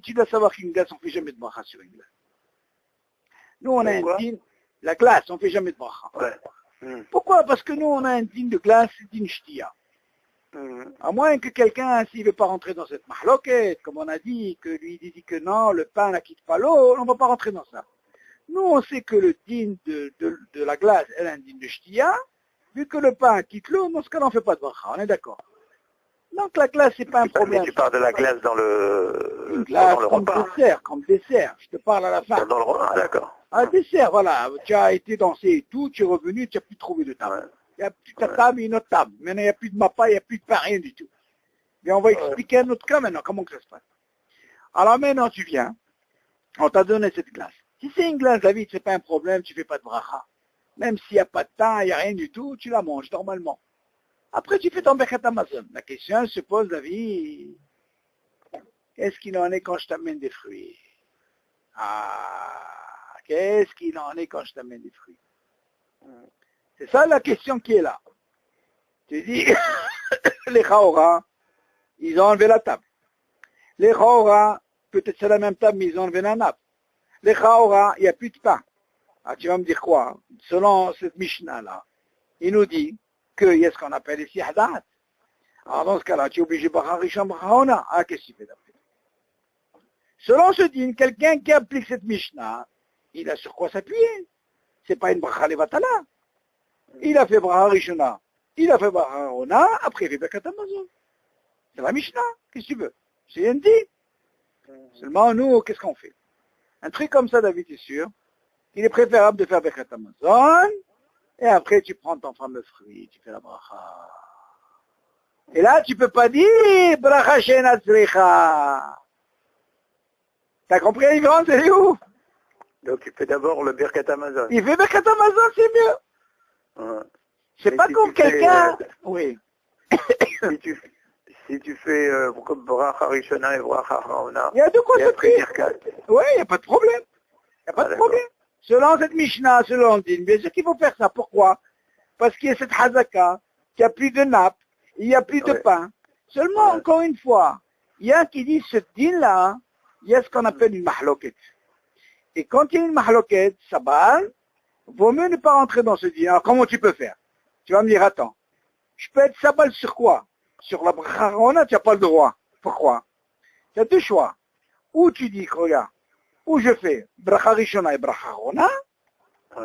tu dois savoir qu'une glace, on ne fait jamais de bracha sur une glace. Nous, on a un dîne, la glace, on ne fait jamais de bracha. Ouais. Pourquoi? Parce que nous, on a un dîne de glace, dîne shtia. À moins que quelqu'un, s'il ne veut pas rentrer dans cette mahloquette, comme on a dit, que lui dit que non, le pain ne quitte pas l'eau, on ne va pas rentrer dans ça. Nous, on sait que le dîne de la glace est un dîne de shtia, vu que le pain quitte l'eau, dans ce cas-là, on ne fait pas de bracha, on est d'accord. Donc la glace, c'est pas un problème. Mais tu parles de la glace dans le, une glace dans le comme repas. comme dessert. Je te parle à la fin. Dans le repas, d'accord. Un dessert, voilà. Tu as été dansé et tout, tu es revenu, tu n'as plus trouvé de table. Ouais. Il n'y a plus ta table et une autre table. Maintenant, il n'y a plus de mappa, il n'y a plus de pain, rien du tout. Et on va expliquer un autre cas maintenant, comment que ça se passe. Alors maintenant, tu viens, on t'a donné cette glace. Si c'est une glace, David, c'est pas un problème, tu fais pas de bracha. Même s'il n'y a pas de pain, il n'y a rien du tout, tu la manges normalement. Après, tu fais ton Birkat Hamazon. La question se pose, David, qu'est-ce qu'il en est quand je t'amène des fruits? Ah, qu'est-ce qu'il en est quand je t'amène des fruits? C'est ça la question qui est là. Tu dis, les Chaora, ils ont enlevé la table. Les Chaora, peut-être c'est la même table, mais ils ont enlevé la nappe. Les Chaora, il n'y a plus de pain. Ah, tu vas me dire quoi? Selon cette Mishnah-là, il nous dit qu'il y a ce qu'on appelle les Sihdat. Alors dans ce cas-là, tu es obligé de bracha rishon, bracha rona. Ah, qu'est-ce qu'il fait d'après? Selon ce din, quelqu'un qui applique cette Mishnah, il a sur quoi s'appuyer? C'est pas une bracha levatala. Il a fait bracha rishona, il a fait bracha rona, après il fait Birkat Hamazon. C'est la Mishnah, qu'est-ce que tu veux? C'est un dit. Seulement nous, qu'est-ce qu'on fait? Un truc comme ça, David, est sûr, il est préférable de faire Birkat Hamazon, et après tu prends ton fameux fruit, tu fais la bracha. Et là, tu peux pas dire bracha she'ena tzricha. T'as compris la différence, elle est où? Donc tu fais d'abord le Birkat Hamazon. Il fait Birkat Hamazon, c'est mieux. Ouais. C'est Mais pas si comme tu fais, quelqu'un... Oui. si tu fais comme bracha rishona et bracha rona, Il y a de quoi et se après prier. Birkat. Oui, il n'y a pas de problème. Il n'y a pas de d'accord. problème. Selon cette Mishnah, selon Din, bien sûr qu'il faut faire ça. Pourquoi? Parce qu'il y a cette hazaka, qu'il n'y a plus de nappe, il n'y a plus de pain. Seulement, encore une fois, il y a qui dit ce Din-là, il y a ce qu'on appelle une mahloket. Et quand il y a une mahloket, ça balle, vaut mieux ne pas rentrer dans ce Din. Alors comment tu peux faire? Tu vas me dire, attends, je peux être sabal sur quoi? Sur la bracha rona, tu n'as pas le droit. Pourquoi? Tu as deux choix. Ou tu dis, regarde, ou je fais bracha rishona et bracha rona,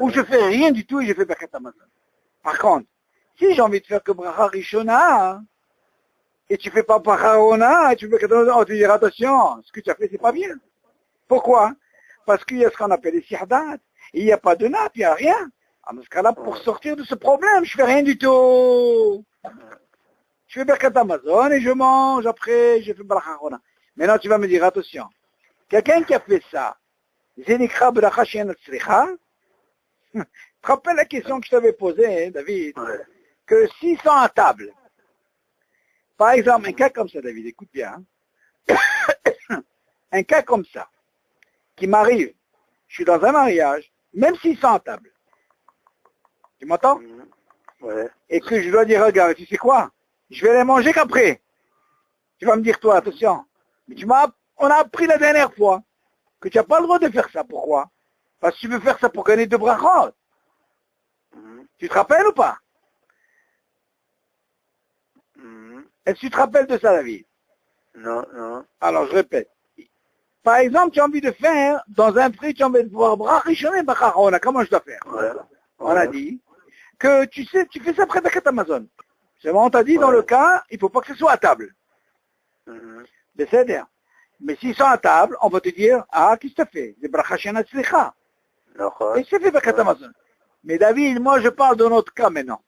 ou je fais rien du tout et je fais Birkat Hamazon. Par contre, Si j'ai envie de faire que bracha rishona, et tu fais pas bracha rona, et tu fais que tu dis attention, ce que tu as fait, c'est pas bien. Pourquoi? Parce qu'il y a ce qu'on appelle les sihdat, et il n'y a pas de nappe, il n'y a rien. Ah, dans ce cas-là, pour sortir de ce problème, je fais rien du tout. Je fais Birkat Amazon et je mange, après, je fais bracha rona. Maintenant, tu vas me dire, attention, quelqu'un qui a fait ça, Zenikra bracha she'en tzricha, tu te rappelles la question que je t'avais posée, hein, David, que 600 à table. Par exemple, un cas comme ça, David, écoute bien. Hein. Un cas comme ça, qui m'arrive, je suis dans un mariage, même 600 à table. Tu m'entends? Ouais. Et que je dois dire, regarde, tu sais quoi? Je vais les manger qu'après. Tu vas me dire, toi, attention. Mais on a appris la dernière fois que tu n'as pas le droit de faire ça. Pourquoi? Parce que tu veux faire ça pour gagner 2 brachot. Tu te rappelles ou pas? Est-ce que tu te rappelles de ça, David? Non, non. Alors, je répète. Par exemple, tu as envie de faire, dans un prix, tu as envie de voir brachishone bacharona. Comment je dois faire? Ouais. On a dit que tu sais, tu fais ça après Birkat Amazon. C'est bon, on t'a dit, dans le cas, il ne faut pas que ce soit à table. C'est-à-dire. Mais s'ils sont à table, on va te dire, ah, qu'est-ce que tu as fait? Des brachashana tzlicha. Et c'est fait Birkat Amazon. Mais David, moi, je parle de notre cas maintenant.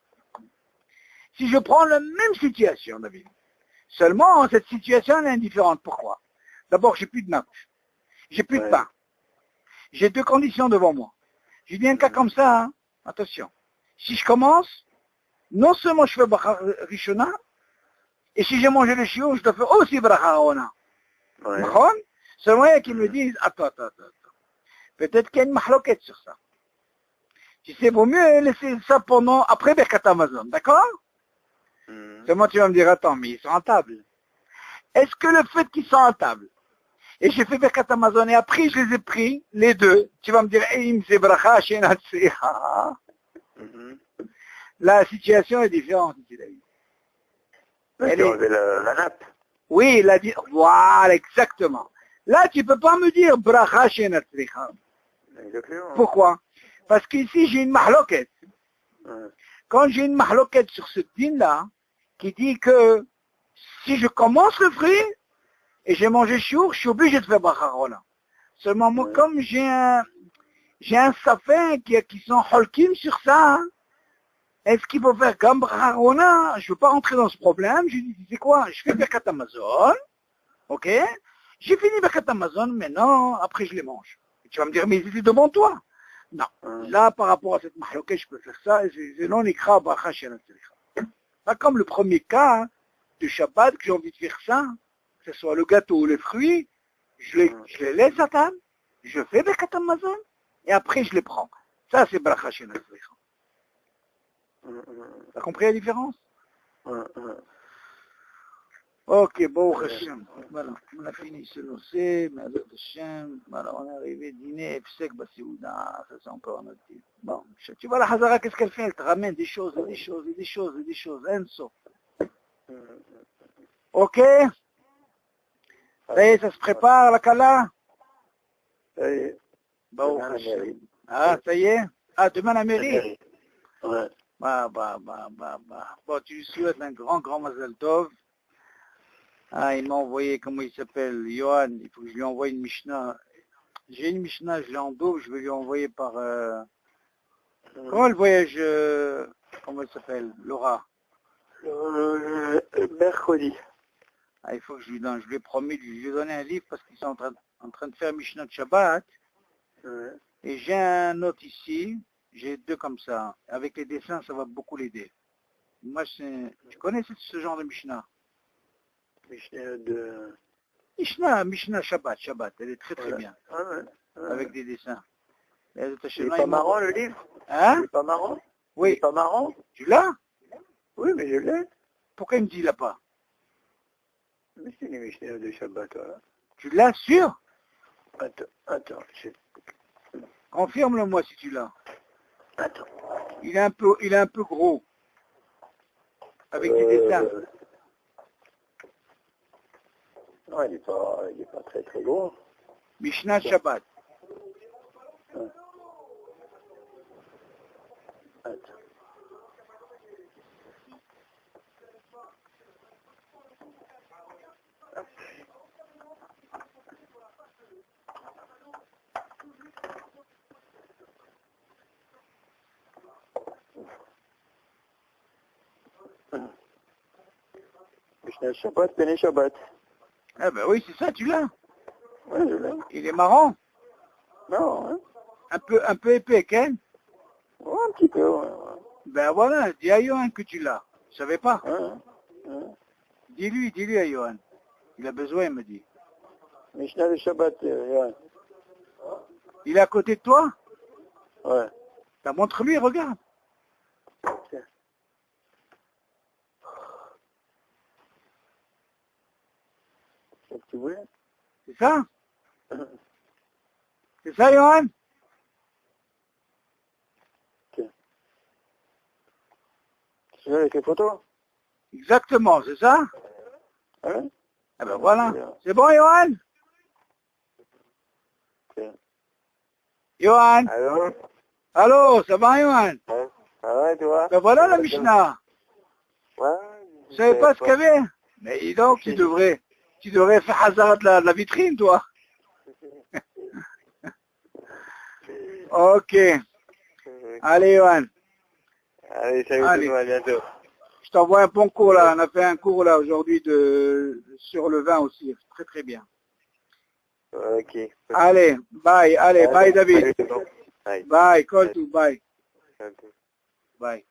Si je prends la même situation, David, seulement cette situation elle est indifférente. Pourquoi? D'abord, j'ai plus de nappe, j'ai plus de pain, j'ai 2 conditions devant moi. J'ai dit un cas comme ça, hein, attention. Si je commence, non seulement je fais bracha rishona, et si j'ai mangé le chiot, je dois faire aussi bracha rona. Seulement il y a qui me disent, attends. Peut-être qu'il y a une mahloquette sur ça. Tu sais, vaut mieux laisser ça pendant, après Birkat Amazon, d'accord? Seulement tu vas me dire, attends, mais ils sont à table. Est-ce que le fait qu'ils sont à table, et j'ai fait Birkat Amazon, et après je les ai pris, les deux, tu vas me dire, la situation est différente ici, David. Elle est la nappe. Oui, voilà, exactement. Là, tu peux pas me dire, bracha shenatzricha. Pourquoi? Parce qu'ici, j'ai une mahloquette. Quand j'ai une mahloquette sur ce din-là, qui dit que si je commence le fruit, et j'ai mangé chiour, je suis obligé de faire bracha rona. Seulement, moi, comme j'ai un safin qui sont holkim sur ça, hein, est-ce qu'il faut faire comme bracha rona? Je veux pas rentrer dans ce problème. Je dis, c'est quoi? Je fais Birkat Amazon, ok? J'ai fini Birkat Amazon, maintenant, après je les mange. Et tu vas me dire, mais ils étaient devant toi. Non. Là, par rapport à cette mahloquette, je peux faire ça, et c'est non ikra bracha shenatzricha. Pas comme le premier cas, hein, de Shabbat, que j'ai envie de faire ça, que ce soit le gâteau ou les fruits, je les laisse à table, je fais Birkat Amazon, et après je les prends. Ça, c'est bracha shenatzricha. T'as compris la différence? Ok, bon, Hashem. Voilà, on a fini ce dossier, mais Hashem, voilà, on est arrivé dîner, psek, basséouda, ça c'est encore un autre type. Bon, tu vois la Hazara, qu'est-ce qu'elle fait? Elle te ramène des choses, Ok? Ça y est, ça se prépare, la Kala? Ça y est. Bon, Hashem. Ah, ça y est? Ah, demain la mairie? Ouais. Bon, tu lui souhaites un grand Mazel Tov. Ah, il m'a envoyé, comment il s'appelle, Johan, il faut que je lui envoie une Mishnah. J'ai une Mishnah, je l'ai en double, je vais lui envoyer par... Comment le voyage, comment il s'appelle, Laura? Mercredi. Ah, il faut que je lui donne, je lui ai promis, je lui ai donné un livre parce qu'ils sont en train de faire Mishnah de Shabbat. Et j'ai un autre ici, j'ai 2 comme ça. Avec les dessins, ça va beaucoup l'aider. Moi, tu connais ce genre de Mishnah? Mishnah Shabbat, elle est très bien. Avec des dessins. Il est pas marrant le livre? Hein? Il est pas marrant? Oui. Il est pas marrant? Tu l'as? Oui, mais je l'ai. Pourquoi il me dit il l'a pas? Mais c'est une Mishnah de Shabbat, voilà. Tu l'as sûr? Attends. Confirme-le-moi si tu l'as. Attends. Il est un peu gros. Avec des dessins. Non, il est pas très très gros. Mishnah Shabbat. Attends. Shabbat, Pene Shabbat. Ah ben oui, c'est ça, tu l'as. Ouais, je l'ai. Il est marrant. Non, hein. Un peu épais, Ken. Ouais, un petit peu, ouais. Ben voilà, dis à Johan que tu l'as. Je savais pas. Ouais. Dis-lui à Johan. Il a besoin, il me dit. Mishnah de Shabbat, Johan. Il est à côté de toi? Ouais. Ben, montre-lui, regarde. Tiens. C'est ce que tu voulais? C'est ça? C'est ça, Johan? Tiens. Tu veux avec les photos? Exactement, c'est ça? Hein? Ah ben voilà. C'est bon, Johan? Tiens. Johan? Allô? Allô, ça va, Johan? Ouais. Ça va, tu vois? Ben voilà la Mishnah. Ouais. Je savais pas ce qu'il y avait. Mais dis donc, tu devrais faire hasard de la vitrine, toi. Ok. Allez, Johan. Allez, salut Allez. tout le monde, à bientôt. Je t'envoie un bon cours là. On a fait un cours là aujourd'hui sur le vin aussi. Très très bien. Ok. Allez, bye. Allez, bye David. Bye. Bye, call to bye. Bientôt. Bye.